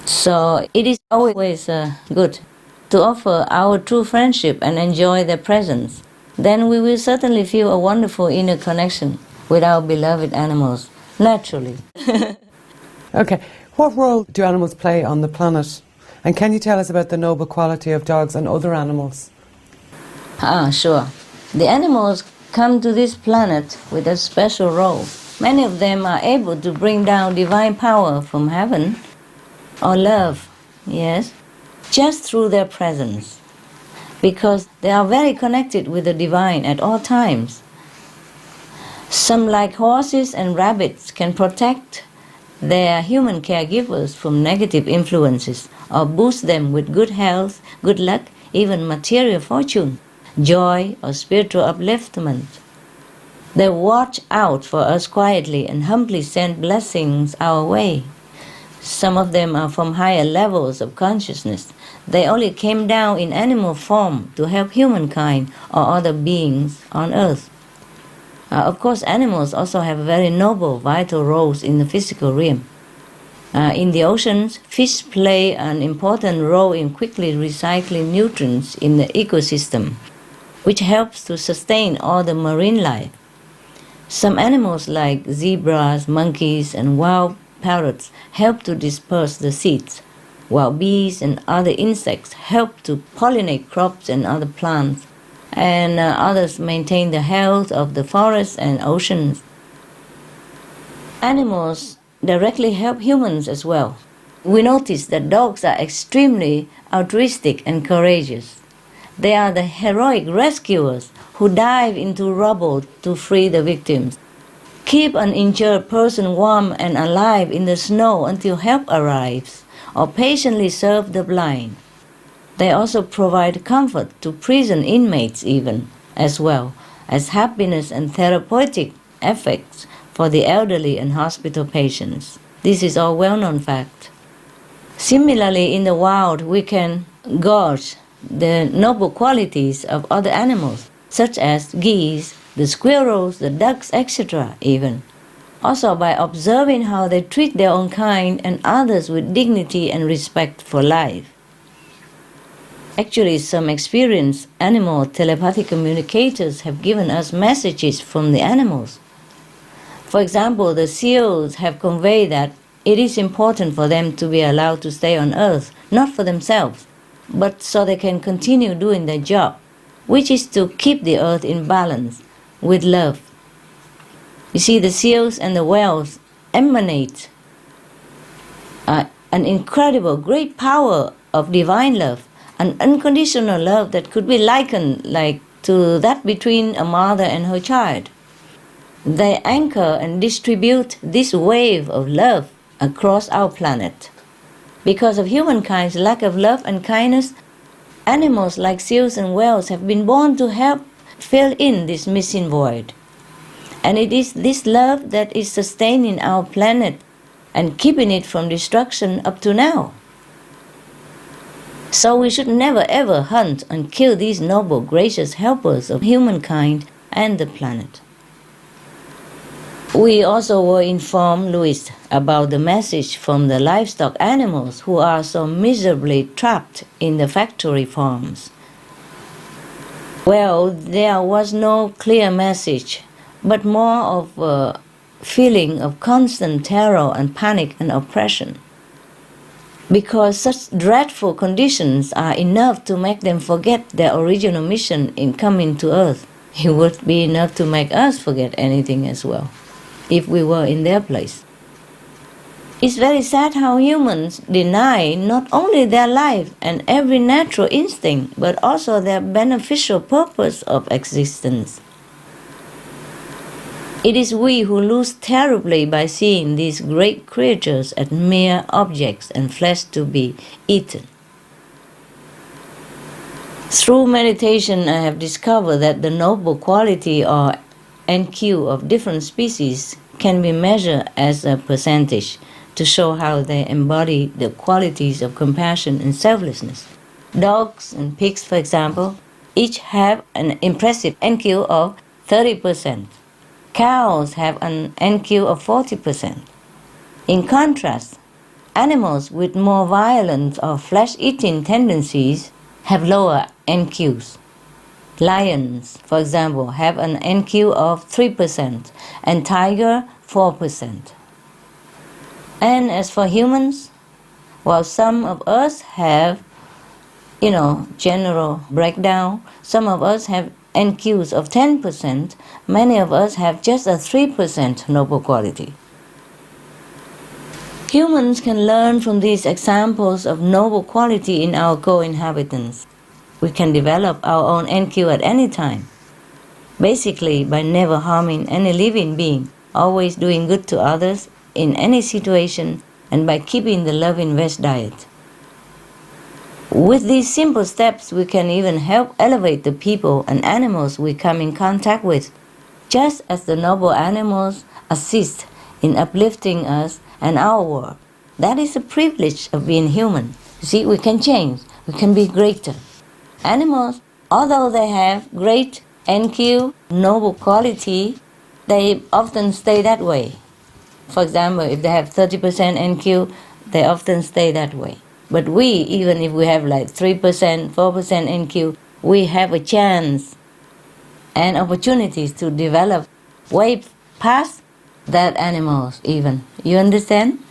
So it is always good to offer our true friendship and enjoy their presence. Then we will certainly feel a wonderful inner connection with our beloved animals, naturally. Okay, what role do animals play on the planet? And can you tell us about the noble quality of dogs and other animals? Sure. The animals come to this planet with a special role. Many of them are able to bring down divine power from heaven, or love, yes, just through their presence, because they are very connected with the divine at all times. Some, like horses and rabbits, can protect their human caregivers from negative influences or boost them with good health, good luck, even material fortune, joy or spiritual upliftment. They watch out for us quietly and humbly send blessings our way. Some of them are from higher levels of consciousness. They only came down in animal form to help humankind or other beings on earth. Of course, animals also have very noble, vital roles in the physical realm. In the oceans, fish play an important role in quickly recycling nutrients in the ecosystem, which helps to sustain all the marine life. Some animals like zebras, monkeys, and wild parrots help to disperse the seeds, while bees and other insects help to pollinate crops and other plants, and others maintain the health of the forests and oceans. Animals directly help humans as well. We notice that dogs are extremely altruistic and courageous. They are the heroic rescuers who dive into rubble to free the victims, keep an injured person warm and alive in the snow until help arrives, or patiently serve the blind. They also provide comfort to prison inmates even, as well as happiness and therapeutic effects for the elderly and hospital patients. This is all well-known fact. Similarly, in the wild, we can gauge the noble qualities of other animals, such as geese, the squirrels, the ducks, etc. even. Also by observing how they treat their own kind and others with dignity and respect for life. Actually, some experienced animal telepathic communicators have given us messages from the animals. For example, the seals have conveyed that it is important for them to be allowed to stay on Earth, not for themselves, but so they can continue doing their job, which is to keep the Earth in balance with love. You see, the seals and the whales emanate an incredible, great power of divine love, an unconditional love that could be likened to that between a mother and her child. They anchor and distribute this wave of love across our planet. Because of humankind's lack of love and kindness, animals like seals and whales have been born to help fill in this missing void. And it is this love that is sustaining our planet and keeping it from destruction up to now. So we should never ever hunt and kill these noble, gracious helpers of humankind and the planet. We also were informed, Louis, about the message from the livestock animals who are so miserably trapped in the factory farms. Well, there was no clear message, but more of a feeling of constant terror and panic and oppression. Because such dreadful conditions are enough to make them forget their original mission in coming to Earth. It would be enough to make us forget anything as well, if we were in their place. It's very sad how humans deny not only their life and every natural instinct, but also their beneficial purpose of existence. It is we who lose terribly by seeing these great creatures as mere objects and flesh to be eaten. Through meditation, I have discovered that the noble quality or NQ of different species can be measured as a percentage to show how they embody the qualities of compassion and selflessness. Dogs and pigs, for example, each have an impressive NQ of 30%. Cows have an NQ of 40%. In contrast, animals with more violent or flesh-eating tendencies have lower NQs. Lions, for example, have an NQ of 3% and tiger 4%. And as for humans, while some of us have, general breakdown, some of us have NQs of 10%, many of us have just a 3% noble quality. Humans can learn from these examples of noble quality in our co-inhabitants. We can develop our own NQ at any time, basically by never harming any living being, always doing good to others in any situation, and by keeping the loving veg diet. With these simple steps, we can even help elevate the people and animals we come in contact with, just as the noble animals assist in uplifting us and our world. That is the privilege of being human. You see, we can change, we can be greater. Animals, although they have great NQ, noble quality, they often stay that way. For example, if they have 30% NQ, they often stay that way. But we, even if we have like 3%, 4% NQ, we have a chance and opportunities to develop way past that animals even. You understand?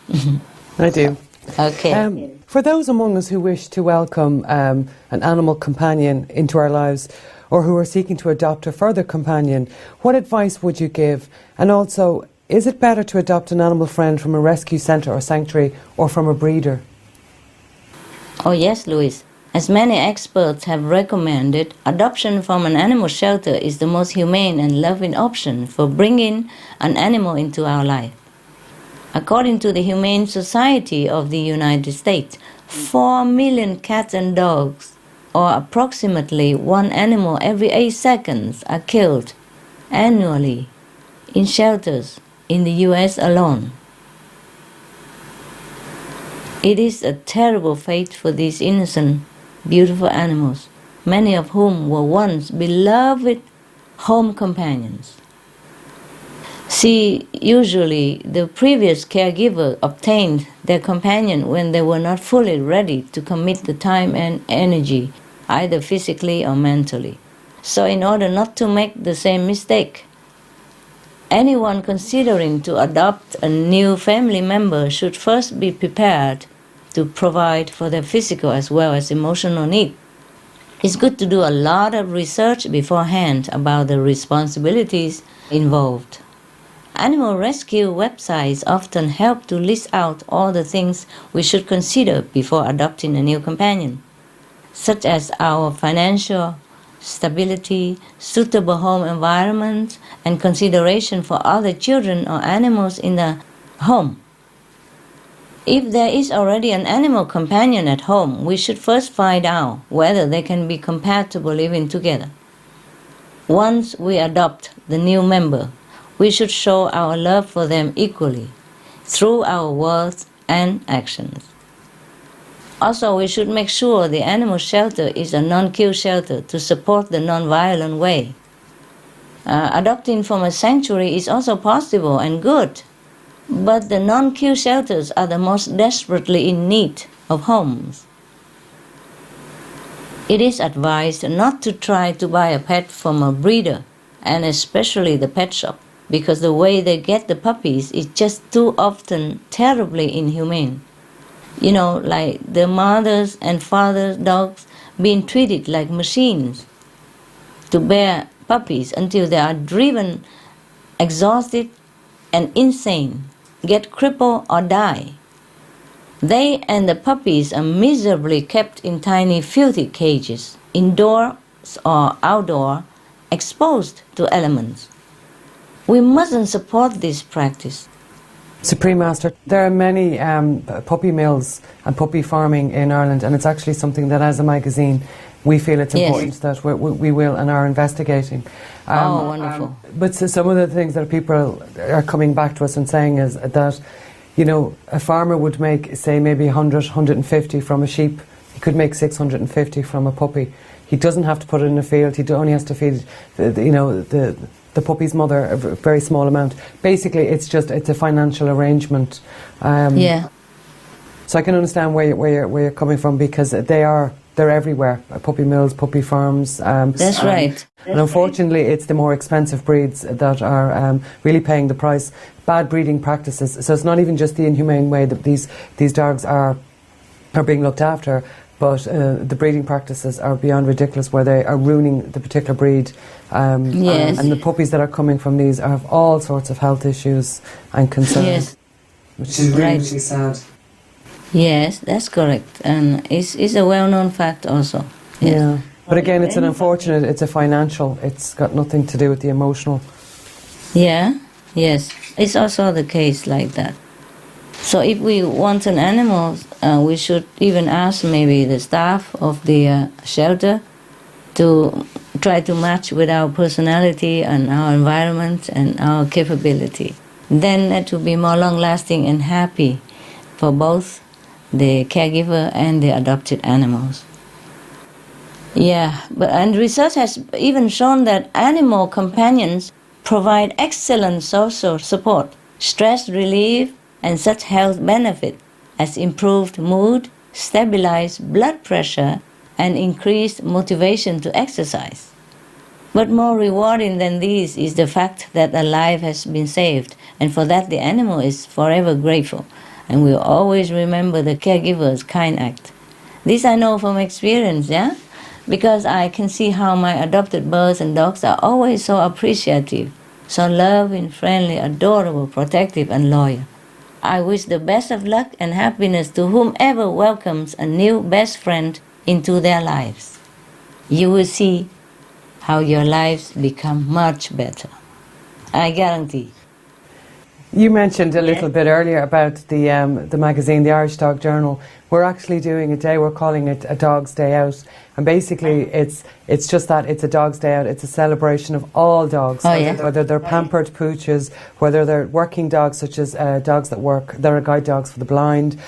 I do. Okay. For those among us who wish to welcome an animal companion into our lives, or who are seeking to adopt a further companion, what advice would you give? And also, is it better to adopt an animal friend from a rescue centre or sanctuary, or from a breeder? Oh yes, Louis. As many experts have recommended, adoption from an animal shelter is the most humane and loving option for bringing an animal into our life. According to the Humane Society of the United States, 4 million cats and dogs, or approximately one animal every 8 seconds, are killed annually in shelters in the US alone. It is a terrible fate for these innocent, beautiful animals, many of whom were once beloved home companions. See, usually the previous caregiver obtained their companion when they were not fully ready to commit the time and energy, either physically or mentally. So in order not to make the same mistake, anyone considering to adopt a new family member should first be prepared to provide for their physical as well as emotional needs. It's good to do a lot of research beforehand about the responsibilities involved. Animal rescue websites often help to list out all the things we should consider before adopting a new companion, such as our financial stability, suitable home environment, and consideration for other children or animals in the home. If there is already an animal companion at home, we should first find out whether they can be compatible living together. Once we adopt the new member, we should show our love for them equally through our words and actions. Also, we should make sure the animal shelter is a non-kill shelter to support the non-violent way. Adopting from a sanctuary is also possible and good, but the non-kill shelters are the most desperately in need of homes. It is advised not to try to buy a pet from a breeder, and especially the pet shop, because the way they get the puppies is just too often terribly inhumane. You know, like the mothers and fathers' dogs being treated like machines to bear puppies until they are driven, exhausted, and insane, get crippled or die. They and the puppies are miserably kept in tiny filthy cages, indoors or outdoor, exposed to elements. We mustn't support this practice. Supreme Master, there are many puppy mills and puppy farming in Ireland, and it's actually something that as a magazine we feel it's important that we will and are investigating. Wonderful. But some of the things that people are coming back to us and saying is that, you know, a farmer would make, say, maybe 100, 150 from a sheep. He could make 650 from a puppy. He doesn't have to put it in a field. He only has to feed, the puppy's mother a very small amount. Basically, it's a financial arrangement. So I can understand where you're coming from, because they're everywhere. Puppy mills, puppy farms. That's right. And unfortunately, it's the more expensive breeds that are really paying the price. Bad breeding practices. So it's not even just the inhumane way that these dogs are being looked after, but the breeding practices are beyond ridiculous, where they are ruining the particular breed. And the puppies that are coming from these have all sorts of health issues and concerns, which is really sad. Yes, that's correct, and it's a well-known fact also. Yes. Yeah, but again, it's a financial. It's got nothing to do with the emotional. Yeah, yes, it's also the case like that. So if we want an animal, we should even ask maybe the staff of the shelter to try to match with our personality and our environment and our capability. Then it will be more long-lasting and happy for both the caregiver and the adopted animals. And research has even shown that animal companions provide excellent social support, stress relief, and such health benefit as improved mood, stabilized blood pressure, and increased motivation to exercise. But more rewarding than these is the fact that a life has been saved, and for that the animal is forever grateful, and will always remember the caregiver's kind act. This I know from experience, because I can see how my adopted birds and dogs are always so appreciative, so loving, friendly, adorable, protective, and loyal. I wish the best of luck and happiness to whomever welcomes a new best friend into their lives. You will see how your lives become much better. I guarantee. You mentioned a little bit earlier about the magazine, the Irish Dog Journal. We're actually doing a day, we're calling it a Dog's Day Out. And basically it's just that, it's a Dog's Day Out. It's a celebration of all dogs, whether they're pampered pooches, whether they're working dogs such as dogs that are guide dogs for the blind,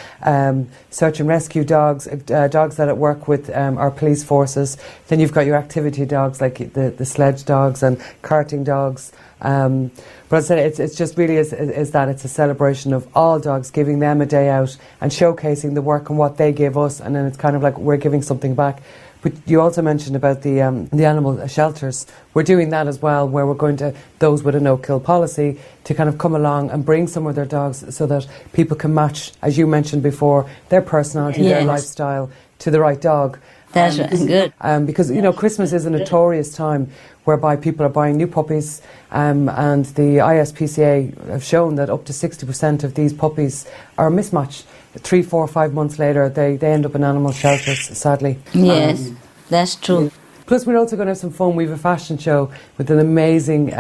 search and rescue dogs, dogs that work with our police forces. Then you've got your activity dogs like the sledge dogs and carting dogs. But as I said, it's just really is that it's a celebration of all dogs, giving them a day out and showcasing the work and what they give us, and then it's kind of like we're giving something back. But you also mentioned about the animal shelters. We're doing that as well, where we're going to those with a no-kill policy to kind of come along and bring some of their dogs so that people can match, as you mentioned before, their personality, their lifestyle to the right dog. That's good. Because, Christmas is a notorious time whereby people are buying new puppies, and the ISPCA have shown that up to 60% of these puppies are a mismatch. 3, 4, 5 months later, they end up in animal shelters, sadly. Yes, that's true. Plus, we're also going to have some fun. We have a fashion show with an amazing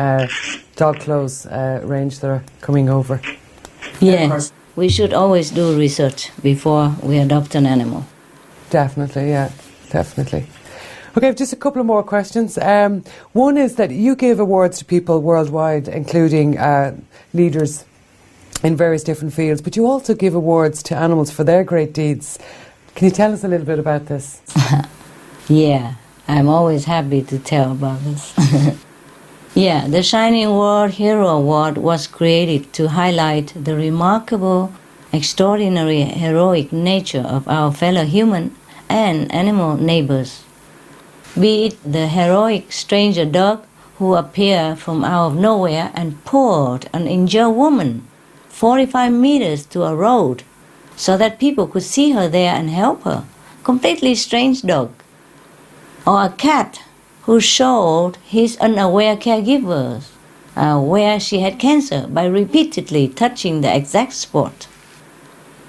dog clothes range that are coming over. Yes, we should always do research before we adopt an animal. Definitely, yeah, definitely. Okay, just a couple of more questions. One is that you give awards to people worldwide, including leaders in various different fields, but you also give awards to animals for their great deeds. Can you tell us a little bit about this? Yeah, I'm always happy to tell about this. The Shining World Hero Award was created to highlight the remarkable, extraordinary, heroic nature of our fellow human and animal neighbors. Be it the heroic stranger dog who appeared from out of nowhere and pulled an injured woman 45 meters to a road so that people could see her there and help her. Completely strange dog. Or a cat who showed his unaware caregivers where she had cancer by repeatedly touching the exact spot.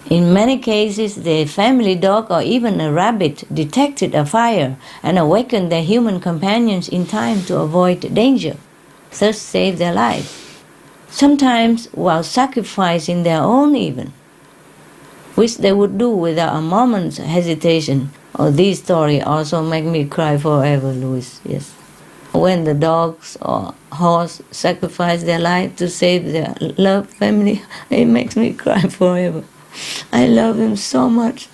In many cases, the family dog or even a rabbit detected a fire and awakened their human companions in time to avoid danger, thus saved their lives. sometimes while sacrificing their own even, which they would do without a moment's hesitation. Oh, this story also make me cry forever, Louis, yes. When the dogs or horse sacrifice their life to save their loved family, it makes me cry forever. I love them so much.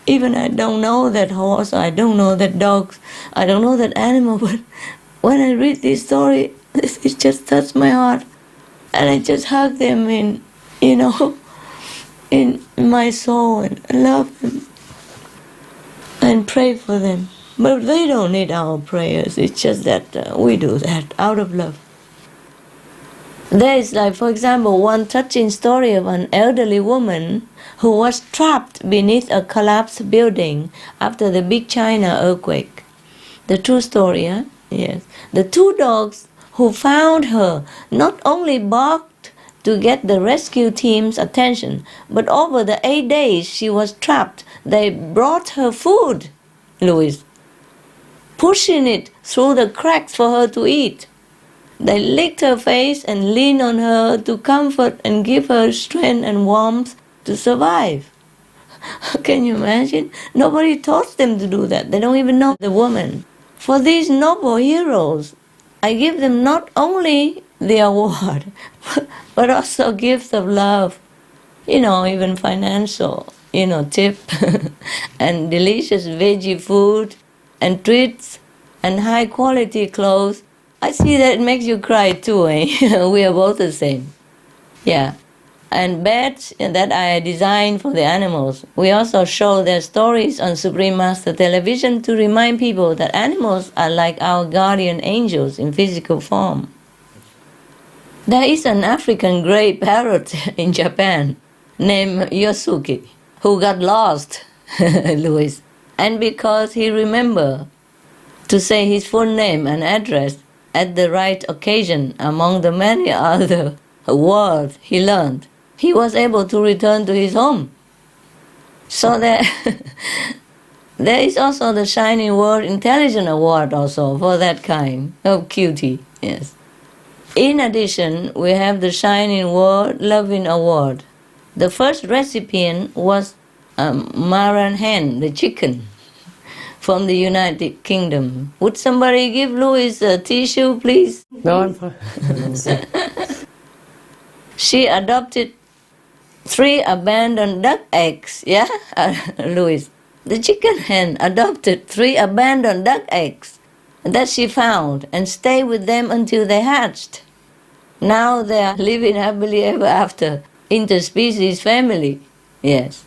Even I don't know that horse, I don't know that dog, I don't know that animal, but when I read this story, it just touched my heart. And I just hug them in my soul and love them and pray for them. But they don't need our prayers. It's just that we do that out of love. There is, like, for example, one touching story of an elderly woman who was trapped beneath a collapsed building after the big China earthquake. The true story, huh? Yes. The two dogs who found her not only barked to get the rescue team's attention, but over the 8 days she was trapped, they brought her food, Louis, pushing it through the cracks for her to eat. They licked her face and leaned on her to comfort and give her strength and warmth to survive. Can you imagine? Nobody taught them to do that. They don't even know the woman. For these noble heroes, I give them not only the award, but also gifts of love, even financial, tip, and delicious veggie food, and treats, and high quality clothes. I see that it makes you cry too, eh? We are both the same. Yeah. And beds that I designed for the animals. We also show their stories on Supreme Master Television to remind people that animals are like our guardian angels in physical form. There is an African grey parrot in Japan named Yosuke who got lost, Louis. And because he remembered to say his full name and address at the right occasion among the many other words he learned, he was able to return to his home. So there is also the Shining World Intelligent Award also for that kind of cutie, yes. In addition, we have the Shining World Loving Award. The first recipient was Maran hen, the chicken, from the United Kingdom. Would somebody give Louis a tissue, please? No, I'm fine. She adopted 3 abandoned duck eggs, yeah, Louis? The chicken hen adopted 3 abandoned duck eggs that she found and stayed with them until they hatched. Now they are living happily ever after, interspecies family, yes.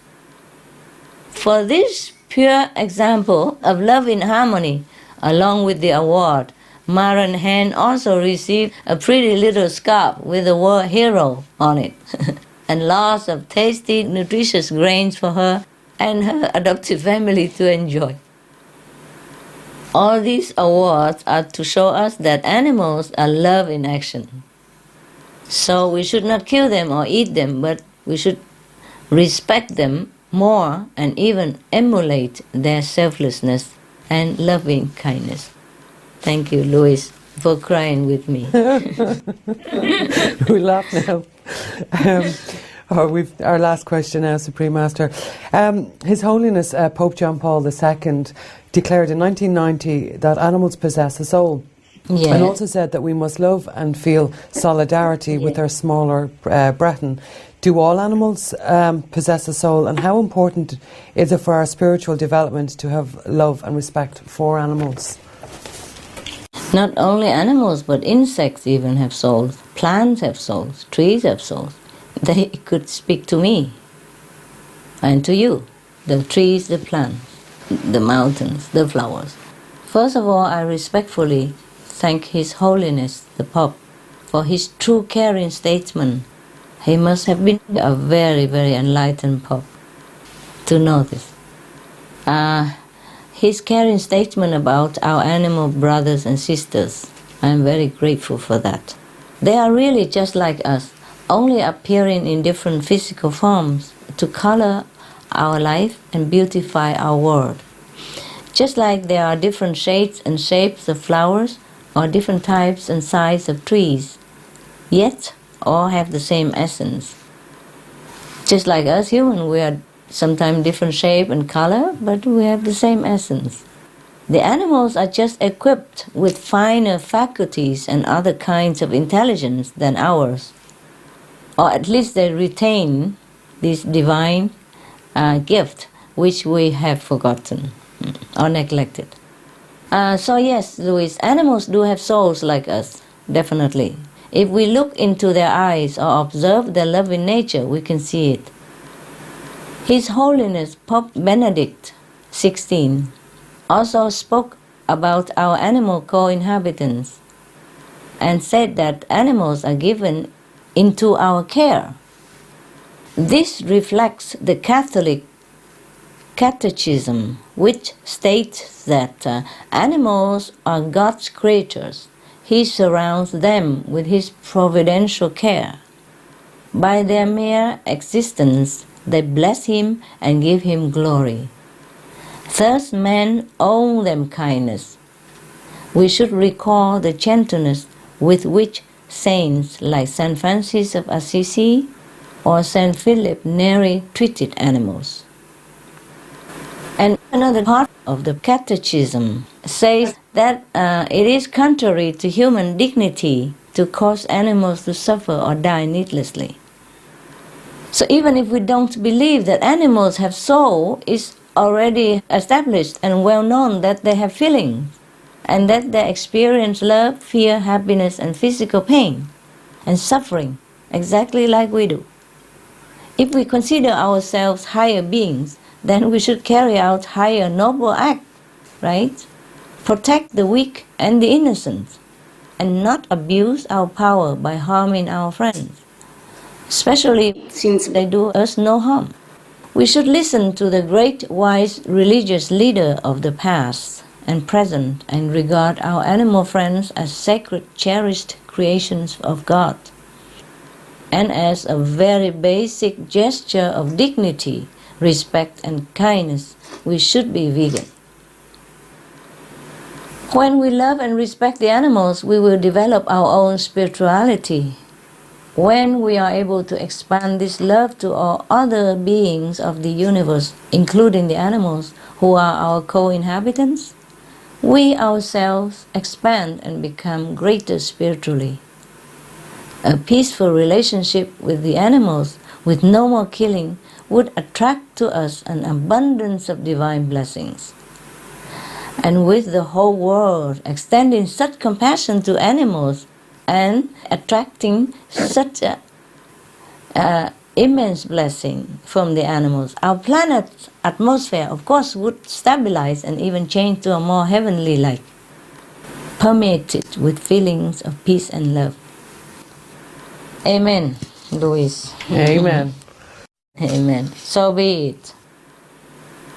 For this pure example of love in harmony, along with the award, Maran hen also received a pretty little scarf with the word hero on it, and lots of tasty, nutritious grains for her and her adoptive family to enjoy. All these awards are to show us that animals are love in action. So we should not kill them or eat them, but we should respect them more and even emulate their selflessness and loving kindness. Thank you, Louis, for crying with me. We laugh now. Our last question now, Supreme Master. His Holiness Pope John Paul II declared in 1990 that animals possess a soul. Yeah. And also said that we must love and feel solidarity with our smaller brethren. Do all animals possess a soul, and how important is it for our spiritual development to have love and respect for animals? Not only animals, but insects even have souls. Plants have souls. Trees have souls. They could speak to me and to you, the trees, the plants, the mountains, the flowers. First of all, I respectfully thank His Holiness, the Pope, for his true caring statement. He must have been a very, very enlightened Pope to know this. His caring statement about our animal brothers and sisters, I'm very grateful for that. They are really just like us, only appearing in different physical forms to color our life and beautify our world. Just like there are different shades and shapes of flowers, or different types and sizes of trees, yet all have the same essence. Just like us humans, we are sometimes different shape and color, but we have the same essence. The animals are just equipped with finer faculties and other kinds of intelligence than ours. Or at least they retain this divine gift which we have forgotten or neglected. So yes, Louis, animals do have souls like us, definitely. If we look into their eyes or observe their love in nature, we can see it. His Holiness Pope Benedict XVI also spoke about our animal co-inhabitants and said that animals are given into our care. This reflects the Catholic Catechism, which states that animals are God's creatures. He surrounds them with His providential care. By their mere existence, they bless Him and give Him glory. Thus men owe them kindness. We should recall the gentleness with which saints like Saint Francis of Assisi or Saint Philip Neri treated animals. And another part of the Catechism says that it is contrary to human dignity to cause animals to suffer or die needlessly. So even if we don't believe that animals have soul, it's already established and well known that they have feelings and that they experience love, fear, happiness, and physical pain and suffering exactly like we do. If we consider ourselves higher beings, then we should carry out higher noble acts, right? Protect the weak and the innocent, and not abuse our power by harming our friends, especially since they do us no harm. We should listen to the great wise religious leader of the past and present and regard our animal friends as sacred, cherished creations of God. And as a very basic gesture of dignity, respect and kindness, we should be vegan. When we love and respect the animals, we will develop our own spirituality. When we are able to expand this love to all other beings of the universe, including the animals who are our co-inhabitants, we ourselves expand and become greater spiritually. A peaceful relationship with the animals, with no more killing, would attract to us an abundance of divine blessings. And with the whole world extending such compassion to animals and attracting such an immense blessing from the animals, our planet's atmosphere, of course, would stabilize and even change to a more heavenly light, permeated with feelings of peace and love. Amen, Louise. Amen. Amen. So be it.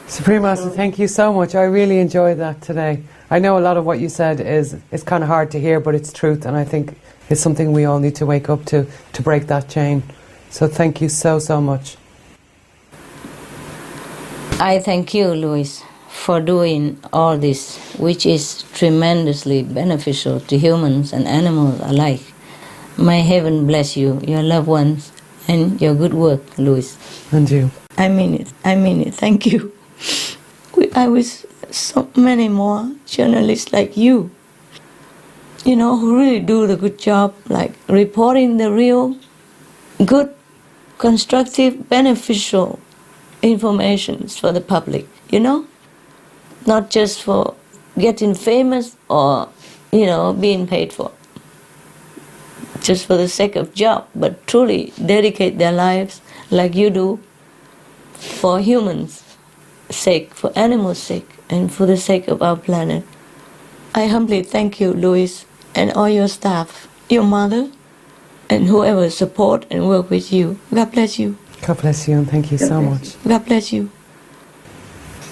Supreme Master, thank you so much. I really enjoyed that today. I know a lot of what you said is kind of hard to hear, but it's truth, and I think it's something we all need to wake up to break that chain. So thank you so, so much. I thank you, Louis, for doing all this, which is tremendously beneficial to humans and animals alike. May heaven bless you, your loved ones, and your good work, Louis. And you. I mean it. I mean it. Thank you. I wish so many more journalists like you, who really do the good job, like reporting the real, good, constructive, beneficial information for the public, not just for getting famous or, being paid for, just for the sake of job, but truly dedicate their lives like you do for humans' sake, for animals' sake, and for the sake of our planet. I humbly thank you, Louis, and all your staff, your mother, and whoever support and work with you. God bless you. God bless you, and thank you so much. God bless you.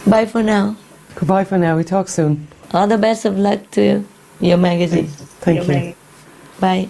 Bye for now. Goodbye for now. We talk soon. All the best of luck to your magazine. Thank you. Bye.